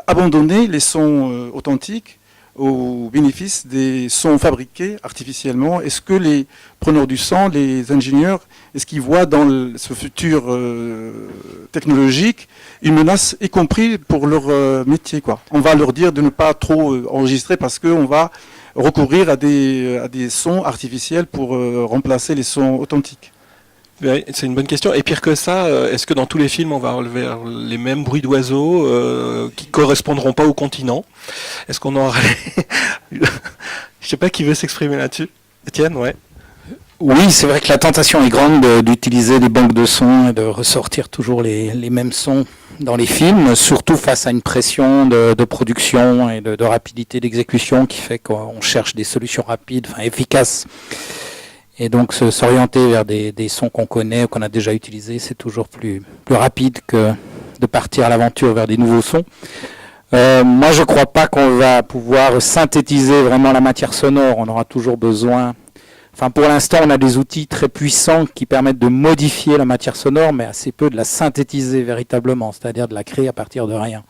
abandonner les sons authentiques au bénéfice des sons fabriqués artificiellement. Est-ce que les preneurs du son, les ingénieurs, est-ce qu'ils voient dans ce futur technologique une menace, y compris pour leur métier, quoi? On va leur dire de ne pas trop enregistrer parce qu'on va recourir à des sons artificiels pour remplacer les sons authentiques. C'est une bonne question. Et pire que ça, est-ce que dans tous les films, on va relever les mêmes bruits d'oiseaux qui correspondront pas au continent? Est-ce qu'on aura... Je sais pas qui veut s'exprimer là-dessus. Étienne, ouais. Oui, c'est vrai que la tentation est grande d'utiliser des banques de sons et de ressortir toujours les mêmes sons dans les films, surtout face à une pression de production et de rapidité d'exécution qui fait qu'on cherche des solutions rapides, efficaces. Et donc s'orienter vers des sons qu'on connaît, qu'on a déjà utilisés, c'est toujours plus rapide que de partir à l'aventure vers des nouveaux sons. Moi, je ne crois pas qu'on va pouvoir synthétiser vraiment la matière sonore. On aura toujours besoin... pour l'instant, on a des outils très puissants qui permettent de modifier la matière sonore, mais assez peu de la synthétiser véritablement, c'est-à-dire de la créer à partir de rien.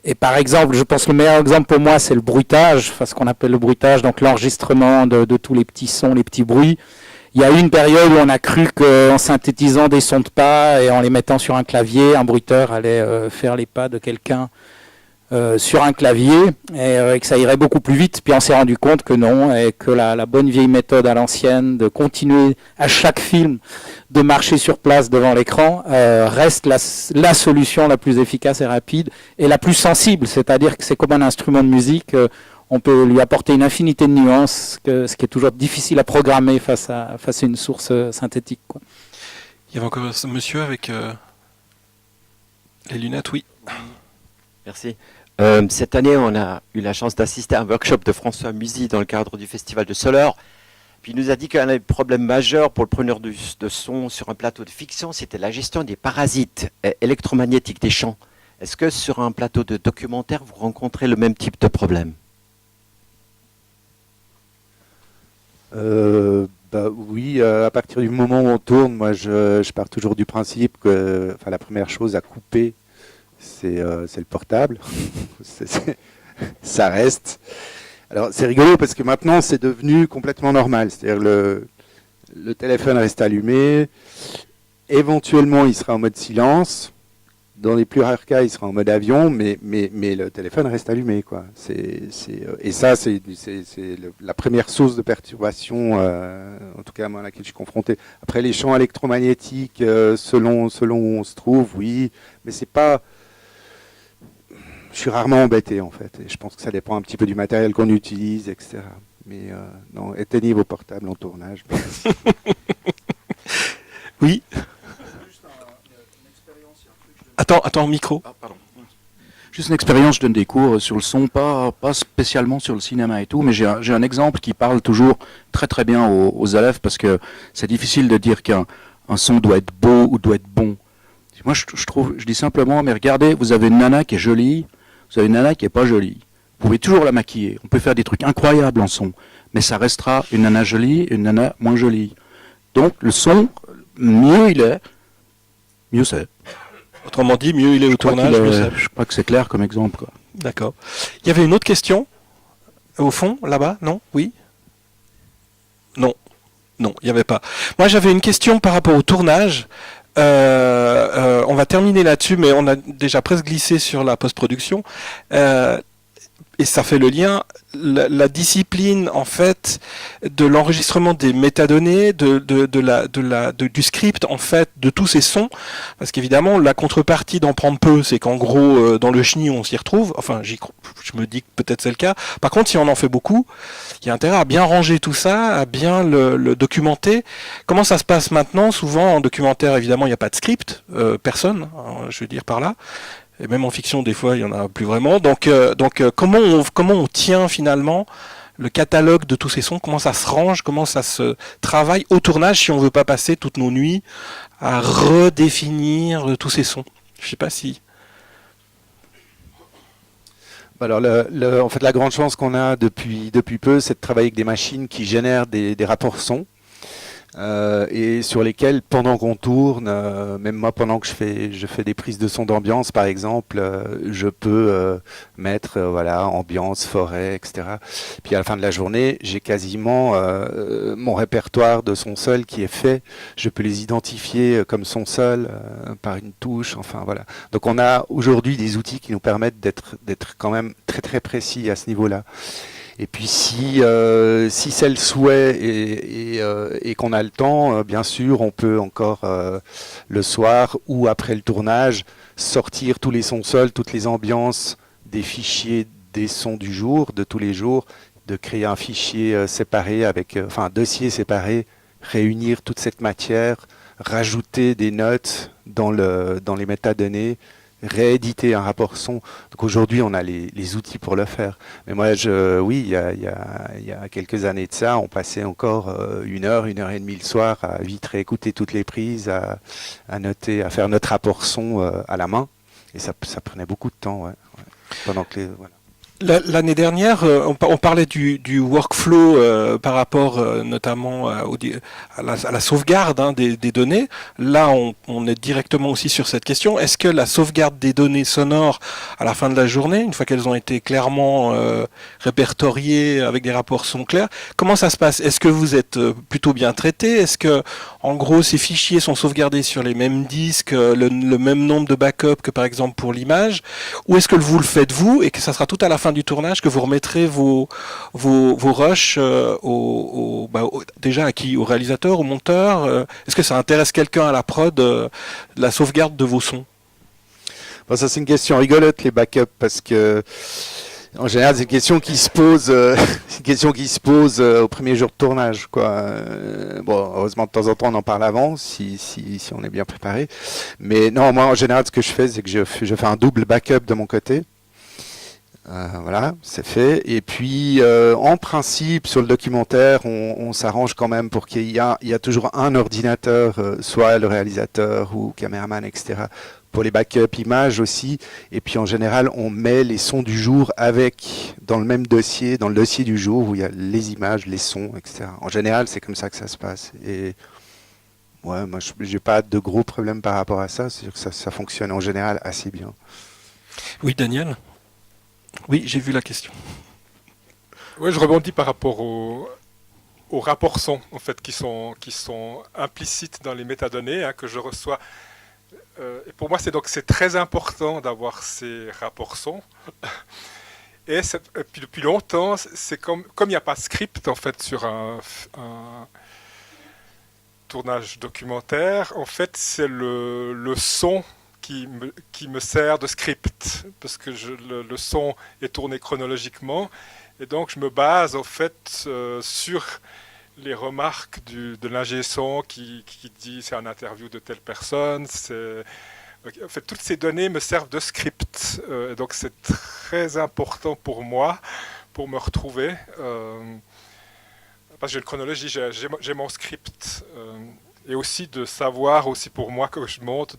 Et par exemple, je pense que le meilleur exemple pour moi, c'est le bruitage, enfin, ce qu'on appelle le bruitage, donc l'enregistrement de tous les petits sons, les petits bruits. Il y a eu une période où on a cru qu'en synthétisant des sons de pas et en les mettant sur un clavier, un bruiteur allait faire les pas de quelqu'un sur un clavier et que ça irait beaucoup plus vite. Puis on s'est rendu compte que non, et que la bonne vieille méthode à l'ancienne de continuer à chaque film de marcher sur place devant l'écran reste la solution la plus efficace et rapide et la plus sensible. C'est-à-dire que c'est comme un instrument de musique. On peut lui apporter une infinité de nuances, ce qui est toujours difficile à programmer face à une source synthétique, quoi. Il y avait encore ce monsieur avec les lunettes, oui. Merci. Cette année, on a eu la chance d'assister à un workshop de François Musy dans le cadre du Festival de Soleure. Puis il nous a dit qu'un des problèmes majeurs pour le preneur de son sur un plateau de fiction, c'était la gestion des parasites électromagnétiques des champs. Est-ce que sur un plateau de documentaire, vous rencontrez le même type de problème ? Oui, à partir du moment où on tourne, moi je pars toujours du principe que la première chose à couper, c'est le portable. Ça reste. Alors c'est rigolo parce que maintenant c'est devenu complètement normal. C'est-à-dire le téléphone reste allumé, éventuellement il sera en mode silence. Dans les plus rares cas, il sera en mode avion, mais le téléphone reste allumé, quoi. Et ça, c'est la première source de perturbation, en tout cas moi, à laquelle je suis confronté. Après, les champs électromagnétiques, selon où on se trouve, oui, mais c'est pas... Je suis rarement embêté, en fait. Et je pense que ça dépend un petit peu du matériel qu'on utilise, etc. Mais non, éteignez vos portables en tournage. Oui. Attends, micro. Ah, pardon. Juste une expérience, je donne des cours sur le son, pas spécialement sur le cinéma et tout, mais j'ai un exemple qui parle toujours très très bien aux élèves parce que c'est difficile de dire qu'un son doit être beau ou doit être bon. Moi je dis simplement, mais regardez, vous avez une nana qui est jolie, vous avez une nana qui est pas jolie. Vous pouvez toujours la maquiller, on peut faire des trucs incroyables en son, mais ça restera une nana jolie et une nana moins jolie. Donc le son, mieux il est, mieux c'est. Autrement dit, mieux il est au tournage, mieux c'est. Je crois que c'est clair comme exemple, quoi. D'accord. Il y avait une autre question au fond, là-bas, non? Oui? Non, il n'y avait pas. Moi, j'avais une question par rapport au tournage. On va terminer là-dessus, mais on a déjà presque glissé sur la post-production. Et ça fait le lien, la discipline en fait de l'enregistrement des métadonnées, du script en fait, de tous ces sons, parce qu'évidemment la contrepartie d'en prendre peu, c'est qu'en gros dans le chenil on s'y retrouve. Enfin, je me dis que peut-être c'est le cas. Par contre, si on en fait beaucoup, il y a intérêt à bien ranger tout ça, à bien le documenter. Comment ça se passe maintenant? Souvent en documentaire, évidemment, il n'y a pas de script, personne, hein, je veux dire par là. Et même en fiction, des fois, il n'y en a plus vraiment. Donc comment on tient finalement le catalogue de tous ces sons? Comment ça se range? Comment ça se travaille au tournage si on ne veut pas passer toutes nos nuits à redéfinir tous ces sons? Je ne sais pas si... Alors, en fait, la grande chance qu'on a depuis peu, c'est de travailler avec des machines qui génèrent des rapports sons. Et sur lesquels, pendant qu'on tourne, même moi pendant que je fais des prises de son d'ambiance par exemple, je peux mettre ambiance, forêt, etc. Puis à la fin de la journée, j'ai quasiment mon répertoire de son sol qui est fait. Je peux les identifier comme son sol par une touche. Enfin voilà. Donc on a aujourd'hui des outils qui nous permettent d'être quand même très très précis à ce niveau-là. Et puis si c'est le souhait et qu'on a le temps, bien sûr, on peut encore le soir ou après le tournage sortir tous les sons sols, toutes les ambiances des fichiers des sons du jour, de tous les jours, de créer un fichier séparé un dossier séparé, réunir toute cette matière, rajouter des notes dans les métadonnées, rééditer un rapport son. Donc aujourd'hui, on a les outils pour le faire. Mais moi, il y a quelques années de ça, on passait encore 1 heure et demie le soir à vite réécouter toutes les prises, à noter, à faire notre rapport son à la main. Et ça prenait beaucoup de temps, ouais. Pendant que L'année dernière, on parlait du workflow par rapport notamment à la sauvegarde des données. Là, on est directement aussi sur cette question. Est-ce que la sauvegarde des données sonores à la fin de la journée, une fois qu'elles ont été clairement répertoriées avec des rapports son clairs, comment ça se passe? Est-ce que vous êtes plutôt bien traité? Est-ce que, en gros, ces fichiers sont sauvegardés sur les mêmes disques, le même nombre de backups que par exemple pour l'image? Ou est-ce que vous le faites vous et que ça sera tout à la fin du tournage que vous remettrez vos rushs déjà à qui? Au réalisateur, au monteur? Est-ce que ça intéresse quelqu'un à la prod, la sauvegarde de vos sons? Bon, ça c'est une question rigolote, les backups, parce que en général c'est une question qui se pose, au premier jour de tournage, quoi. Bon, heureusement de temps en temps on en parle avant, si on est bien préparé. Mais non, moi en général ce que je fais, c'est que je fais un double backup de mon côté. Voilà, c'est fait. Et puis, en principe, sur le documentaire, on s'arrange quand même pour qu'il y a toujours un ordinateur, soit le réalisateur ou caméraman, etc., pour les backups images aussi. Et puis, en général, on met les sons du jour dans le même dossier, dans le dossier du jour où il y a les images, les sons, etc. En général, c'est comme ça que ça se passe. Et ouais, moi, j'ai pas de gros problèmes par rapport à ça. C'est-à-dire que ça fonctionne en général assez bien. Oui, Daniel? Oui, j'ai vu la question. Oui, je rebondis par rapport aux rapports son, en fait, qui sont implicites dans les métadonnées que je reçois. Et pour moi, c'est très important d'avoir ces rapports son. Et puis depuis longtemps, c'est comme il n'y a pas de script en fait sur un tournage documentaire. En fait, c'est le son qui me sert de script, parce que le son est tourné chronologiquement, et donc je me base en fait sur les remarques de l'ingé son qui dit c'est un interview de telle personne. En fait, toutes ces données me servent de script, et donc c'est très important pour moi, pour me retrouver, parce que j'ai une chronologie, j'ai mon script, et aussi de savoir, aussi pour moi que je monte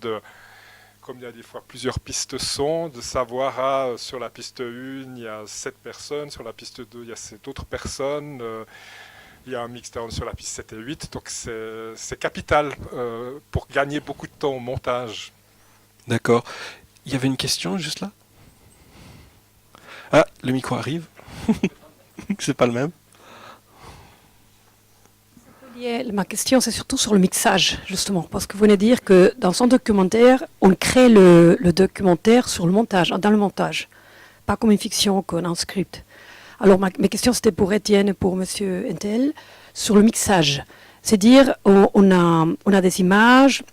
comme il y a des fois plusieurs pistes son, de savoir, sur la piste 1, il y a 7 personnes, sur la piste 2, il y a 7 autres personnes, il y a un mixdown sur la piste 7 et 8, donc c'est capital pour gagner beaucoup de temps au montage. D'accord. Il y avait une question juste là? Ah, le micro arrive. C'est pas le même. Ma question, c'est surtout sur le mixage, justement, parce que vous venez de dire que dans son documentaire, on crée le documentaire sur le montage, dans le montage, pas comme une fiction qu'on a un script. Alors, mes questions, c'était pour Étienne et pour Monsieur Intel, sur le mixage. C'est-à-dire, on a des images,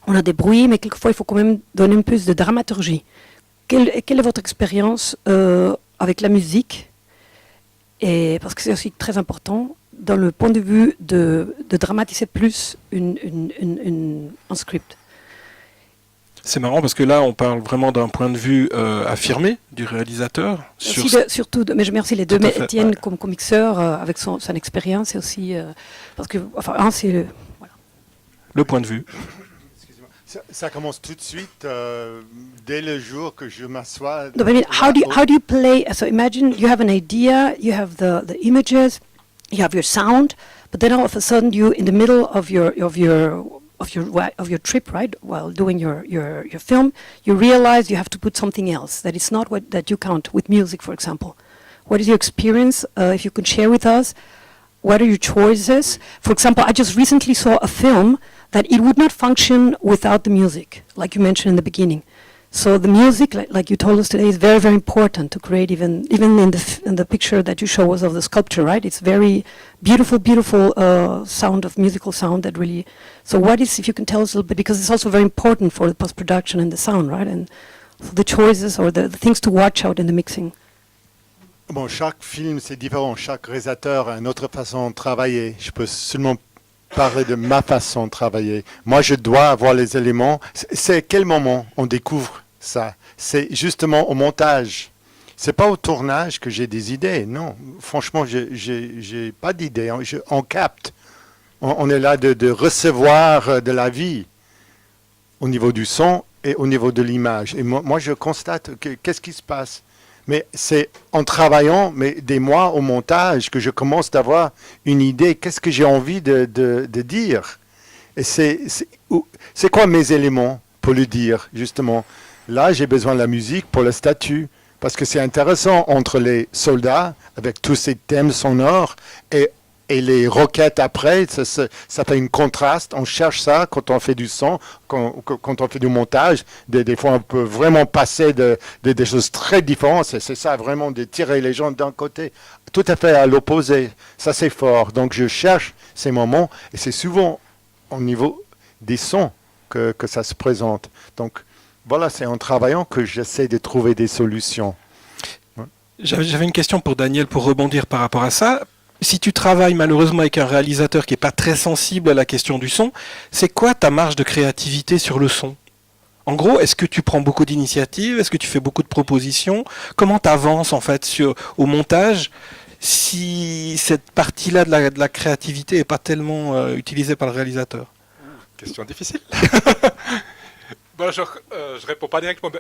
on a des bruits, mais quelquefois, il faut quand même donner un peu de dramaturgie. Quelle est votre expérience avec la musique? Et parce que c'est aussi très important, dans le point de vue de dramatiser plus un script. C'est marrant parce que là, on parle vraiment d'un point de vue affirmé du réalisateur. Surtout, mais je remercie les deux, mais Étienne ouais. comme mixeur, avec son expérience, et aussi, parce que, enfin, c'est voilà. Le point de vue. Ça commence tout de suite, dès le jour que je m'assois. No, I mean, how do you play? So imagine you have an idea, you have the images, you have your sound, but then all of a sudden you, in the middle of your trip, right, while doing your film, you realize you have to put something else, that it's not that you count with music, for example. What is your experience? If you could share with us, what are your choices? For example, I just recently saw a film that it would not function without the music, like you mentioned in the beginning. So the music, like you told us today, is very, very important to create. Even in the picture that you show us of the sculpture, right? It's very beautiful, beautiful sound of musical sound that really. So what is, if you can tell us a little bit, because it's also very important for the post-production and the sound, right? And for the choices or the things to watch out in the mixing. Bon, chaque film c'est différent. Chaque réalisateur a une autre façon de travailler. Je peux seulement parler de ma façon de travailler. Moi, je dois avoir les éléments. C'est quel moment on découvre ça? C'est justement au montage. C'est pas au tournage que j'ai des idées. Non, franchement, j'ai pas d'idées. On capte. On est là de recevoir de la vie au niveau du son et au niveau de l'image. Et moi je constate qu'est-ce qui se passe. Mais c'est en travaillant des mois au montage que je commence d'avoir une idée, qu'est-ce que j'ai envie de dire. Et c'est quoi mes éléments pour le dire, justement. Là, j'ai besoin de la musique pour le statut, parce que c'est intéressant entre les soldats, avec tous ces thèmes sonores, et les roquettes après, ça fait un contraste. On cherche ça quand on fait du son, quand on fait du montage. Des fois, on peut vraiment passer des choses très différentes. C'est ça, vraiment, de tirer les gens d'un côté, tout à fait à l'opposé. Ça, c'est fort. Donc, je cherche ces moments, et c'est souvent au niveau des sons que ça se présente. Donc, voilà, c'est en travaillant que j'essaie de trouver des solutions. Ouais. J'avais une question pour Daniel, pour rebondir par rapport à ça. Si tu travailles malheureusement avec un réalisateur qui n'est pas très sensible à la question du son, c'est quoi ta marge de créativité sur le son? En gros, est-ce que tu prends beaucoup d'initiatives? Est-ce que tu fais beaucoup de propositions? Comment tu avances en fait au montage si cette partie-là de la créativité n'est pas tellement utilisée par le réalisateur? Question difficile. Bon, je réponds pas directement.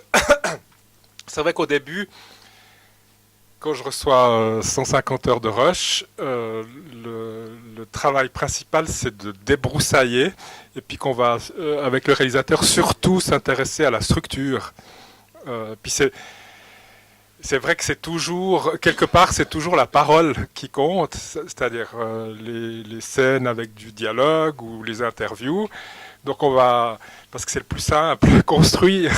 C'est vrai qu'au début, quand je reçois 150 heures de rush, le travail principal, c'est de débroussailler, et puis qu'on va, avec le réalisateur, surtout s'intéresser à la structure. Puis c'est vrai que c'est toujours, quelque part, c'est toujours la parole qui compte, c'est-à-dire les scènes avec du dialogue ou les interviews. Donc on va, parce que c'est le plus simple, construire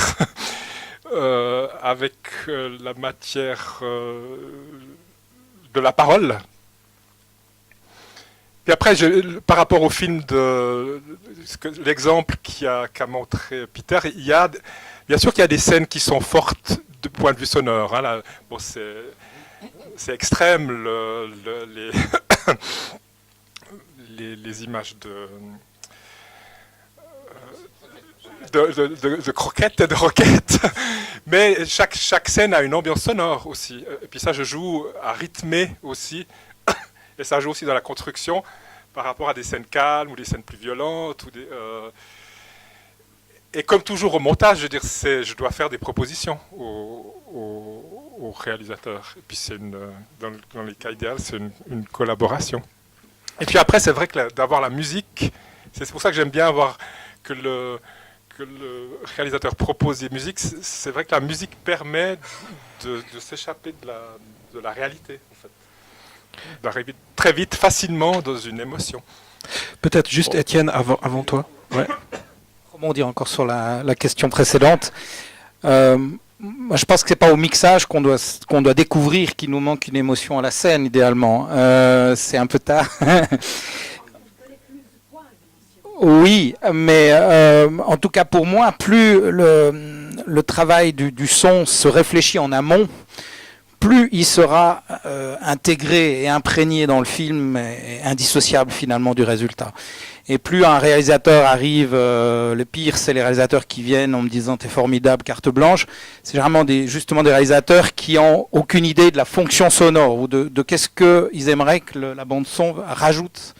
avec la matière de la parole. Puis après, par rapport au film l'exemple qu'a montré Peter, bien sûr qu'il y a des scènes qui sont fortes de point de vue sonore. Hein, là, bon, c'est extrême les images de croquettes et de roquettes, mais chaque scène a une ambiance sonore aussi. Et puis ça, je joue à rythmer aussi, et ça joue aussi dans la construction par rapport à des scènes calmes ou des scènes plus violentes. Et comme toujours au montage, je veux dire, je dois faire des propositions au réalisateur. Et puis dans les cas idéaux, c'est une collaboration. Et puis après, c'est vrai que d'avoir la musique, c'est pour ça que j'aime bien avoir que le réalisateur propose des musiques. C'est vrai que la musique permet de s'échapper de la réalité, en fait. D'arriver très vite, facilement dans une émotion. Peut-être juste Étienne avant toi. Ouais. Rebondir encore sur la question précédente. Moi, je pense que c'est pas au mixage qu'on doit découvrir qu'il nous manque une émotion à la scène, idéalement. C'est un peu tard. Oui, mais en tout cas pour moi, plus le travail du son se réfléchit en amont, plus il sera intégré et imprégné dans le film et indissociable finalement du résultat. Et plus un réalisateur arrive, le pire c'est les réalisateurs qui viennent en me disant t'es formidable, carte blanche, c'est généralement justement des réalisateurs qui ont aucune idée de la fonction sonore ou de qu'est-ce qu'ils aimeraient que la bande son rajoute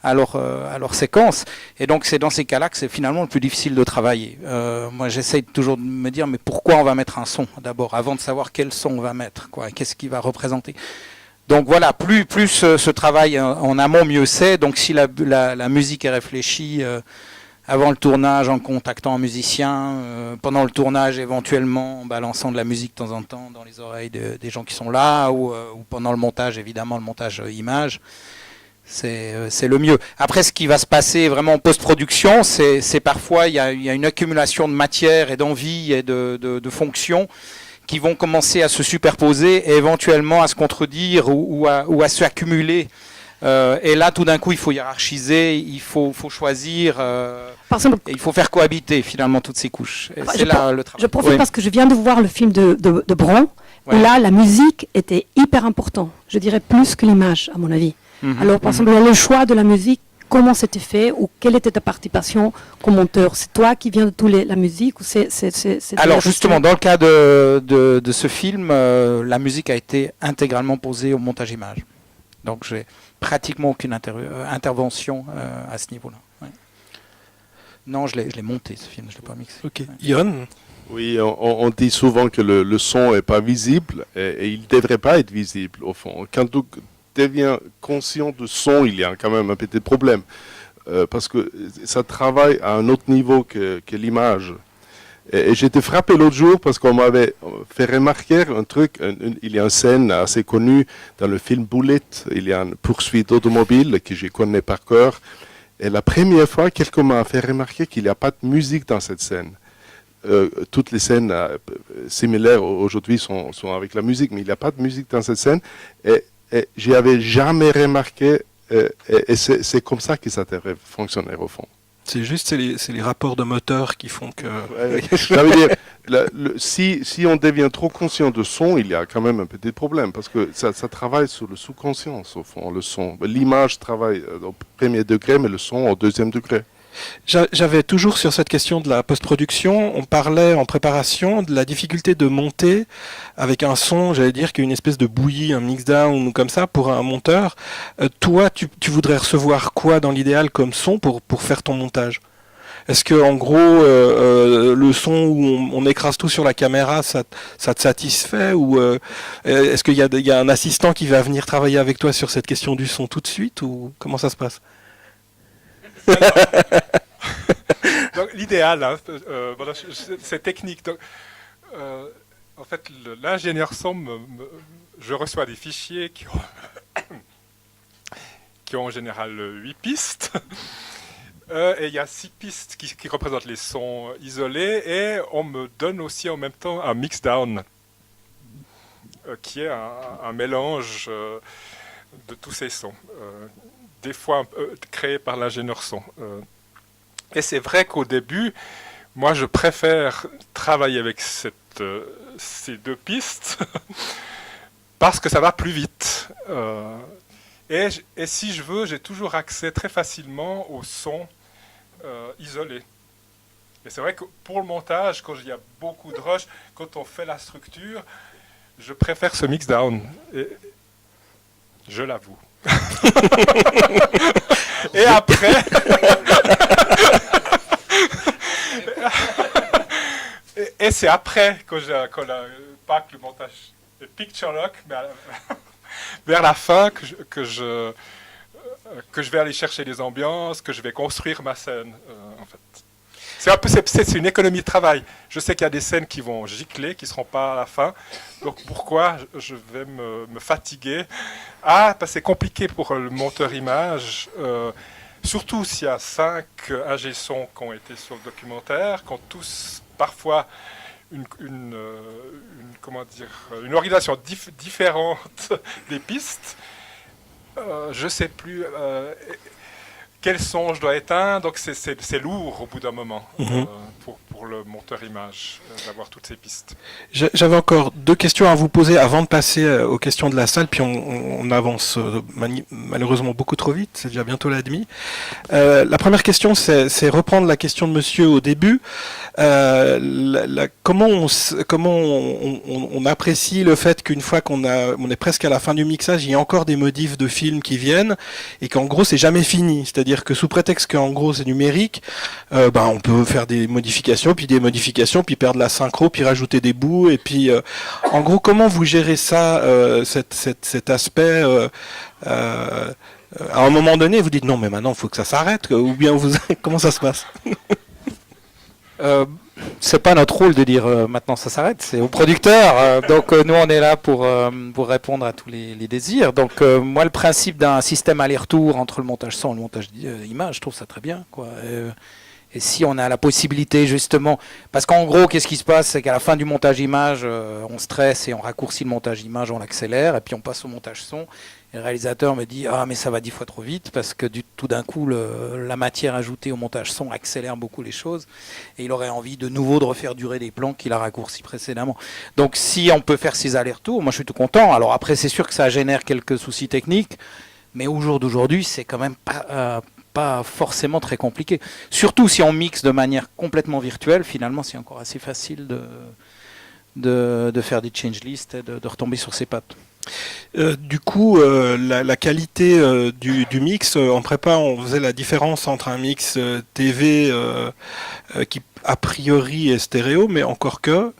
à leur séquence. Et donc c'est dans ces cas-là que c'est finalement le plus difficile de travailler. Moi j'essaye toujours de me dire mais pourquoi on va mettre un son d'abord, avant de savoir quel son on va mettre, quoi, qu'est-ce qu'il va représenter. Donc voilà, plus ce travail en amont, mieux c'est. Donc si la musique est réfléchie avant le tournage, en contactant un musicien, pendant le tournage éventuellement, en balançant de la musique de temps en temps dans les oreilles des gens qui sont là, ou pendant le montage, évidemment le montage image, c'est le mieux. Après, ce qui va se passer vraiment en post-production, c'est parfois il y a une accumulation de matière et d'envie et de fonctions qui vont commencer à se superposer et éventuellement à se contredire ou à se accumuler. Et là, tout d'un coup, il faut hiérarchiser, il faut choisir, et il faut faire cohabiter finalement toutes ces couches. Et c'est là le travail. Je profite parce que je viens de voir le film de Bron, où là, la musique était hyper importante. Je dirais plus que l'image, à mon avis. Alors, par exemple, le choix de la musique, comment c'était fait ou quelle était ta participation comme monteur? C'est toi qui viens de toute la musique ou c'est Alors justement, dans le cas de ce film, la musique a été intégralement posée au montage image. Donc j'ai pratiquement aucune intervention à ce niveau-là. Ouais. Non, je l'ai monté ce film, je ne l'ai pas mixé. Ok. Yann, Oui, on dit souvent que le son n'est pas visible et il ne devrait pas être visible au fond. Quand on devient conscient du son, il y a quand même un petit problème parce que ça travaille à un autre niveau que l'image. Et j'étais frappé l'autre jour parce qu'on m'avait fait remarquer un truc. Il y a une scène assez connue dans le film Bullet. Il y a une poursuite automobile que je connais par cœur. Et la première fois, quelqu'un m'a fait remarquer qu'il n'y a pas de musique dans cette scène. Toutes les scènes similaires aujourd'hui sont avec la musique, mais il n'y a pas de musique dans cette scène. Et je n'avais jamais remarqué, et c'est comme ça que ça devrait fonctionner au fond. C'est juste, c'est les rapports de moteur qui font que... Ça veut dire, si on devient trop conscient de son, il y a quand même un petit problème, parce que ça travaille sur le sous-conscience, au fond, le son. L'image travaille au premier degré, mais le son au deuxième degré. J'avais toujours sur cette question de la post-production, on parlait en préparation de la difficulté de monter avec un son, j'allais dire, qui est une espèce de bouillie, un mix-down ou comme ça pour un monteur. Toi, tu voudrais recevoir quoi dans l'idéal comme son pour faire ton montage ? Est-ce que en gros, le son où on écrase tout sur la caméra, ça te satisfait, ou est-ce qu'il y a un assistant qui va venir travailler avec toi sur cette question du son tout de suite, ou comment ça se passe ? L'idéal, hein, voilà, c'est technique. Donc, en fait, l'ingénieur son, je reçois des fichiers qui ont en général 8 pistes. Et il y a 6 pistes qui représentent les sons isolés. Et on me donne aussi en même temps un mix-down, qui est un mélange de tous ces sons. Des fois créé par l'ingénieur son. Et c'est vrai qu'au début, moi je préfère travailler avec ces 2 pistes parce que ça va plus vite. Et si je veux, j'ai toujours accès très facilement au son isolé. Et c'est vrai que pour le montage, quand il y a beaucoup de rush, quand on fait la structure, je préfère ce mix-down. Et je l'avoue. Et après et c'est après pas que le montage est picture lock, mais vers la fin que je vais aller chercher les ambiances, que je vais construire ma scène en fait. C'est une économie de travail. Je sais qu'il y a des scènes qui vont gicler, qui ne seront pas à la fin. Donc pourquoi je vais me fatiguer ? Parce que c'est compliqué pour le monteur image, surtout s'il y a 5 ingé-sons qui ont été sur le documentaire, qui ont tous parfois une organisation différente des pistes. Je ne sais plus... quel son je dois éteindre, donc c'est lourd au bout d'un moment pour le monteur image d'avoir toutes ces pistes. J'avais encore 2 questions à vous poser avant de passer aux questions de la salle, puis on avance malheureusement beaucoup trop vite, c'est déjà bientôt la demi. La première question, c'est reprendre la question de monsieur au début. Comment on apprécie le fait qu'une fois qu'on est presque à la fin du mixage, il y a encore des modifs de films qui viennent, et qu'en gros c'est jamais fini, c'est-à-dire que sous prétexte qu'en gros c'est numérique, on peut faire des modifications, puis perdre la synchro, puis rajouter des bouts, et puis en gros comment vous gérez ça, cet aspect à un moment donné vous dites non mais maintenant il faut que ça s'arrête, ou bien comment ça se passe? C'est pas notre rôle de dire maintenant ça s'arrête, c'est au producteur. Donc nous on est là pour répondre à tous les désirs. Donc moi le principe d'un système aller-retour entre le montage son et le montage image, je trouve ça très bien, quoi. Et si on a la possibilité justement, parce qu'en gros qu'est-ce qui se passe, c'est qu'à la fin du montage image, on stresse et on raccourcit le montage image, on l'accélère et puis on passe au montage son. Et le réalisateur me dit mais ça va 10 fois trop vite parce que tout d'un coup la matière ajoutée au montage son accélère beaucoup les choses et il aurait envie de nouveau de refaire durer des plans qu'il a raccourcis précédemment. Donc si on peut faire ces allers-retours, moi je suis tout content. Alors après c'est sûr que ça génère quelques soucis techniques, mais au jour d'aujourd'hui c'est quand même pas forcément très compliqué. Surtout si on mixe de manière complètement virtuelle, finalement c'est encore assez facile de faire des change lists et de retomber sur ses pattes. Du coup, la qualité du mix, en prépa, on faisait la différence entre un mix TV qui a priori est stéréo, mais encore que,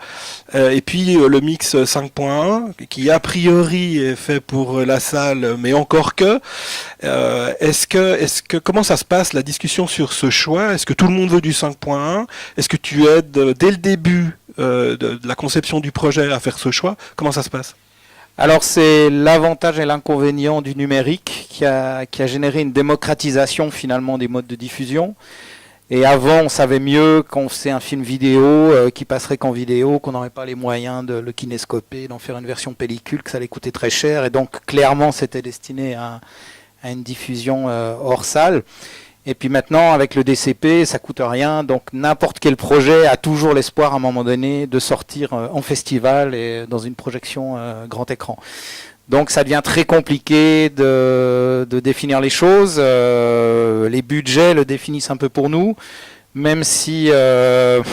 et puis le mix 5.1 qui a priori est fait pour la salle, mais encore que. Comment ça se passe la discussion sur ce choix? Est-ce que tout le monde veut du 5.1? Est-ce que tu aides dès le début de la conception du projet à faire ce choix? Comment ça se passe? Alors c'est l'avantage et l'inconvénient du numérique qui a généré une démocratisation finalement des modes de diffusion. Et avant on savait mieux qu'on faisait un film vidéo qui passerait qu'en vidéo, qu'on n'aurait pas les moyens de le kinéscoper, d'en faire une version pellicule, que ça allait coûter très cher. Et donc clairement c'était destiné à une diffusion hors salle. Et puis maintenant, avec le DCP, ça coûte rien, donc n'importe quel projet a toujours l'espoir à un moment donné de sortir en festival et dans une projection grand écran. Donc ça devient très compliqué de définir les choses. Les budgets le définissent un peu pour nous, même si le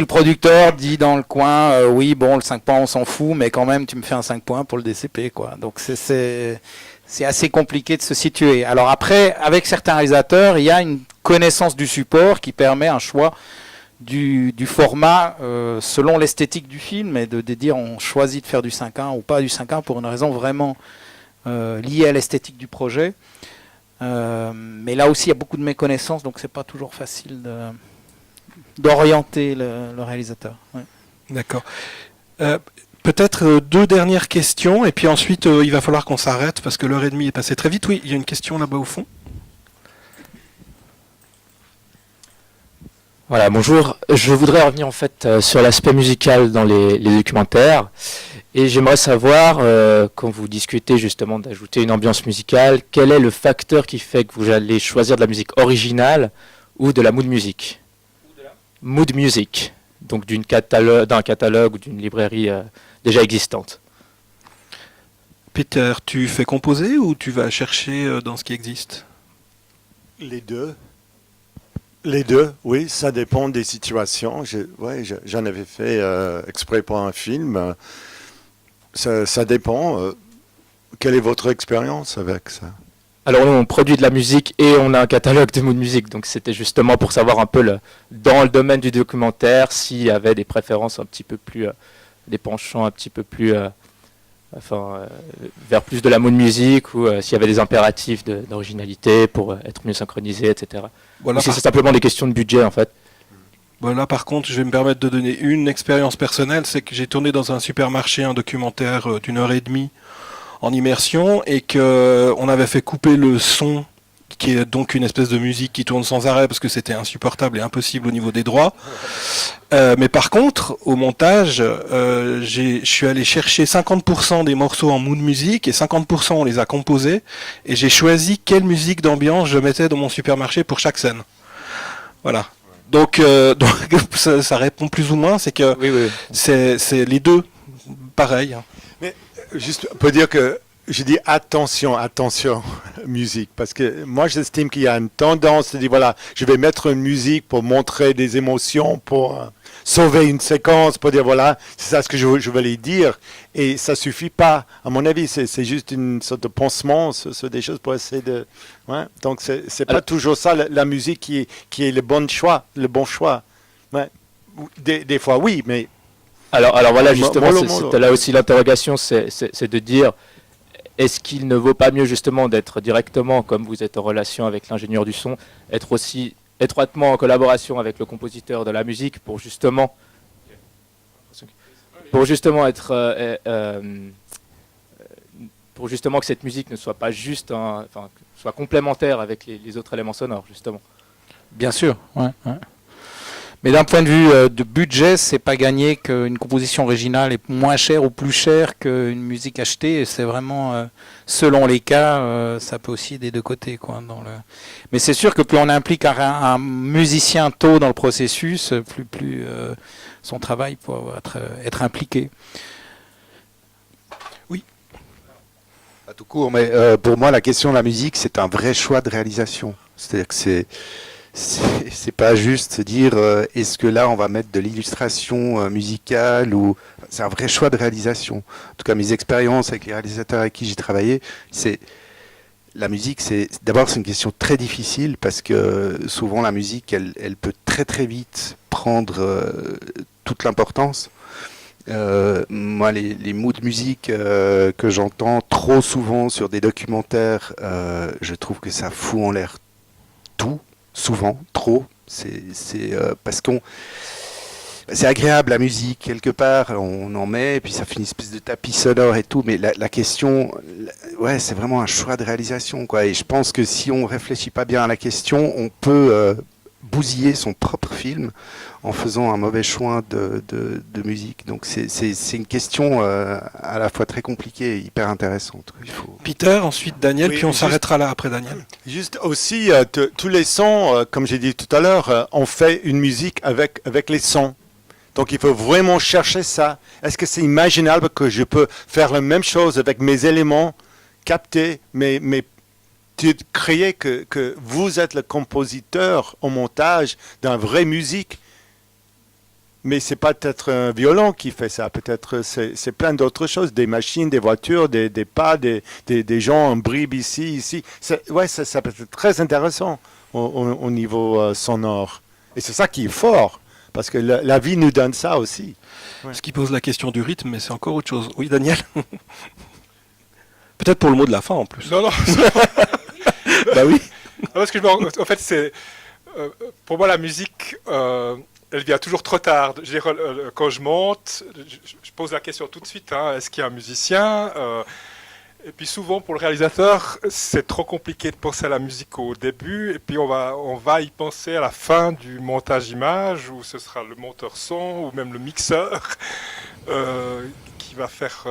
producteur dit dans le coin, oui, bon, le 5 points, on s'en fout, mais quand même, tu me fais un 5 points pour le DCP, quoi. Donc c'est assez compliqué de se situer. Alors après, avec certains réalisateurs, il y a une connaissance du support qui permet un choix du format selon l'esthétique du film et de dire on choisit de faire du 5.1 ou pas du 5.1 pour une raison vraiment liée à l'esthétique du projet. Mais là aussi, il y a beaucoup de méconnaissances, donc c'est pas toujours facile d'orienter le réalisateur. Ouais. D'accord. Peut-être deux dernières questions, et puis ensuite il va falloir qu'on s'arrête parce que l'heure et demie est passée très vite. Oui, il y a une question là-bas au fond. Voilà, bonjour. Je voudrais revenir en fait sur l'aspect musical dans les documentaires. Et j'aimerais savoir, quand vous discutez justement d'ajouter une ambiance musicale, quel est le facteur qui fait que vous allez choisir de la musique originale ou de la mood music? Mood music, donc d'un catalogue ou d'une librairie déjà existante. Peter, tu fais composer ou tu vas chercher dans ce qui existe? Les deux. Les deux, oui, ça dépend des situations. J'en avais fait exprès pour un film. Ça dépend. Quelle est votre expérience avec ça? Alors nous, on produit de la musique et on a un catalogue de mood music, donc c'était justement pour savoir un peu dans le domaine du documentaire s'il y avait des préférences un petit peu plus, des penchants un petit peu plus, vers plus de la mood music ou s'il y avait des impératifs d'originalité pour être mieux synchronisé, etc. Voilà, c'est simplement des questions de budget en fait. Voilà, par contre, je vais me permettre de donner une expérience personnelle, c'est que j'ai tourné dans un supermarché un documentaire d'1h30 en immersion et qu'on avait fait couper le son, qui est donc une espèce de musique qui tourne sans arrêt parce que c'était insupportable et impossible au niveau des droits. Mais par contre, au montage, je suis allé chercher 50% des morceaux en mood music et 50% on les a composés et j'ai choisi quelle musique d'ambiance je mettais dans mon supermarché pour chaque scène. Voilà. Donc ça répond plus ou moins, c'est que oui. C'est les deux pareil. Mais juste pour dire que je dis attention, musique, parce que moi j'estime qu'il y a une tendance de dire voilà, je vais mettre une musique pour montrer des émotions, pour sauver une séquence, pour dire voilà, c'est ça ce que je voulais dire, et ça suffit pas, à mon avis, c'est juste une sorte de pansement sur des choses pour essayer de... Ouais, donc c'est pas toujours ça, la musique qui est le bon choix. Ouais. Des fois oui, mais... Alors voilà, justement, c'était là aussi l'interrogation, c'est de dire... Est-ce qu'il ne vaut pas mieux justement d'être directement, comme vous êtes en relation avec l'ingénieur du son, être aussi étroitement en collaboration avec le compositeur de la musique pour justement que cette musique ne soit pas juste, soit complémentaire avec les autres éléments sonores justement. Bien sûr, ouais. Mais d'un point de vue de budget, c'est pas gagné qu'une composition originale est moins chère ou plus chère qu'une musique achetée. Et c'est vraiment, selon les cas, ça peut aussi des deux côtés, quoi. Mais c'est sûr que plus on implique un musicien tôt dans le processus, plus son travail peut être impliqué. Oui. Pas tout court, mais pour moi, la question de la musique, c'est un vrai choix de réalisation. C'est-à-dire que c'est pas juste se dire est-ce que là on va mettre de l'illustration musicale ou c'est un vrai choix de réalisation. En tout cas, mes expériences avec les réalisateurs avec qui j'ai travaillé, c'est la musique, c'est une question très difficile parce que souvent la musique, elle peut très très vite prendre toute l'importance. Moi, les mots de musique que j'entends trop souvent sur des documentaires, je trouve que ça fout en l'air tout, souvent, trop. C'est parce qu'on... C'est agréable la musique, quelque part, on en met, et puis ça fait une espèce de tapis sonore et tout, mais la question, ouais, c'est vraiment un choix de réalisation, quoi. Et je pense que si on réfléchit pas bien à la question, on peut bousiller son propre film en faisant un mauvais choix de musique. Donc c'est une question à la fois très compliquée et hyper intéressante. Peter, ensuite Daniel, Oui, puis on juste- s'arrêtera là après Daniel. Juste aussi, tous les sons, comme j'ai dit tout à l'heure, on fait une musique avec les sons. Donc il faut vraiment chercher ça. Est-ce que c'est imaginable que je peux faire la même chose avec mes éléments, capter, mais créer que vous êtes le compositeur au montage d'une vraie musique? Mais c'est pas peut-être un violon qui fait ça, peut-être c'est plein d'autres choses, des machines, des voitures, des pas, des gens en bribe ici. Ouais, ça peut être très intéressant au niveau sonore. Et c'est ça qui est fort, parce que la vie nous donne ça aussi. Ce qui pose la question du rythme, mais c'est encore autre chose. Oui, Daniel. Peut-être pour le mot de la fin en plus. Non. Bah oui. Parce que en fait, c'est pour moi la musique, elle vient toujours trop tard. Je veux dire, quand je monte, je pose la question tout de suite. Est-ce qu'il y a un musicien Et puis souvent pour le réalisateur, c'est trop compliqué de penser à la musique au début, et puis on va y penser à la fin du montage image, où ce sera le monteur son ou même le mixeur qui va faire,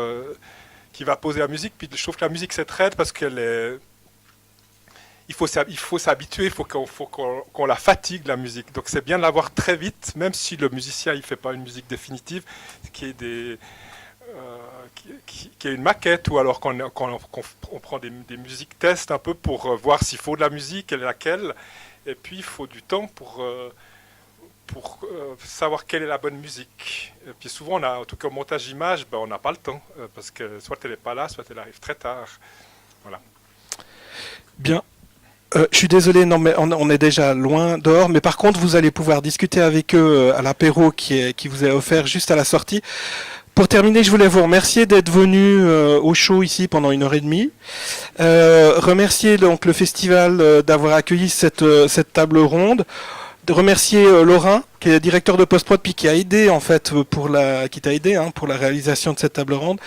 qui va poser la musique. Puis je trouve que la musique c'est très parce qu'elle est, il faut s'habituer, il faut qu'on la fatigue la musique. Donc c'est bien de l'avoir très vite, même si le musicien il fait pas une musique définitive, qui est qui est une maquette, ou alors qu'on prend des musiques tests un peu pour voir s'il faut de la musique, quelle est laquelle, et puis il faut du temps pour savoir quelle est la bonne musique. Et puis souvent, en tout cas au montage image, on n'a pas le temps, parce que soit elle n'est pas là, soit elle arrive très tard. Voilà. Bien. Je suis désolé, non, mais on est déjà loin dehors, mais par contre, vous allez pouvoir discuter avec eux à l'apéro qui vous est offert juste à la sortie. Pour terminer, je voulais vous remercier d'être venu au show ici pendant 1h30. Remercier donc le festival d'avoir accueilli cette table ronde. De remercier Laurent, qui est directeur de post-prod, puis qui a aidé en fait pour la réalisation de cette table ronde.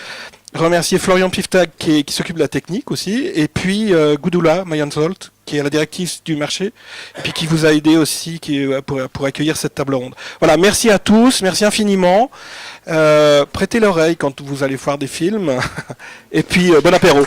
Remercier Florian Piftag qui s'occupe de la technique aussi, et puis Gudula Mayanzolt, qui est la directrice du marché, et puis qui vous a aidé aussi pour accueillir cette table ronde. Voilà, merci à tous, merci infiniment. Prêtez l'oreille quand vous allez voir des films, et puis bon apéro.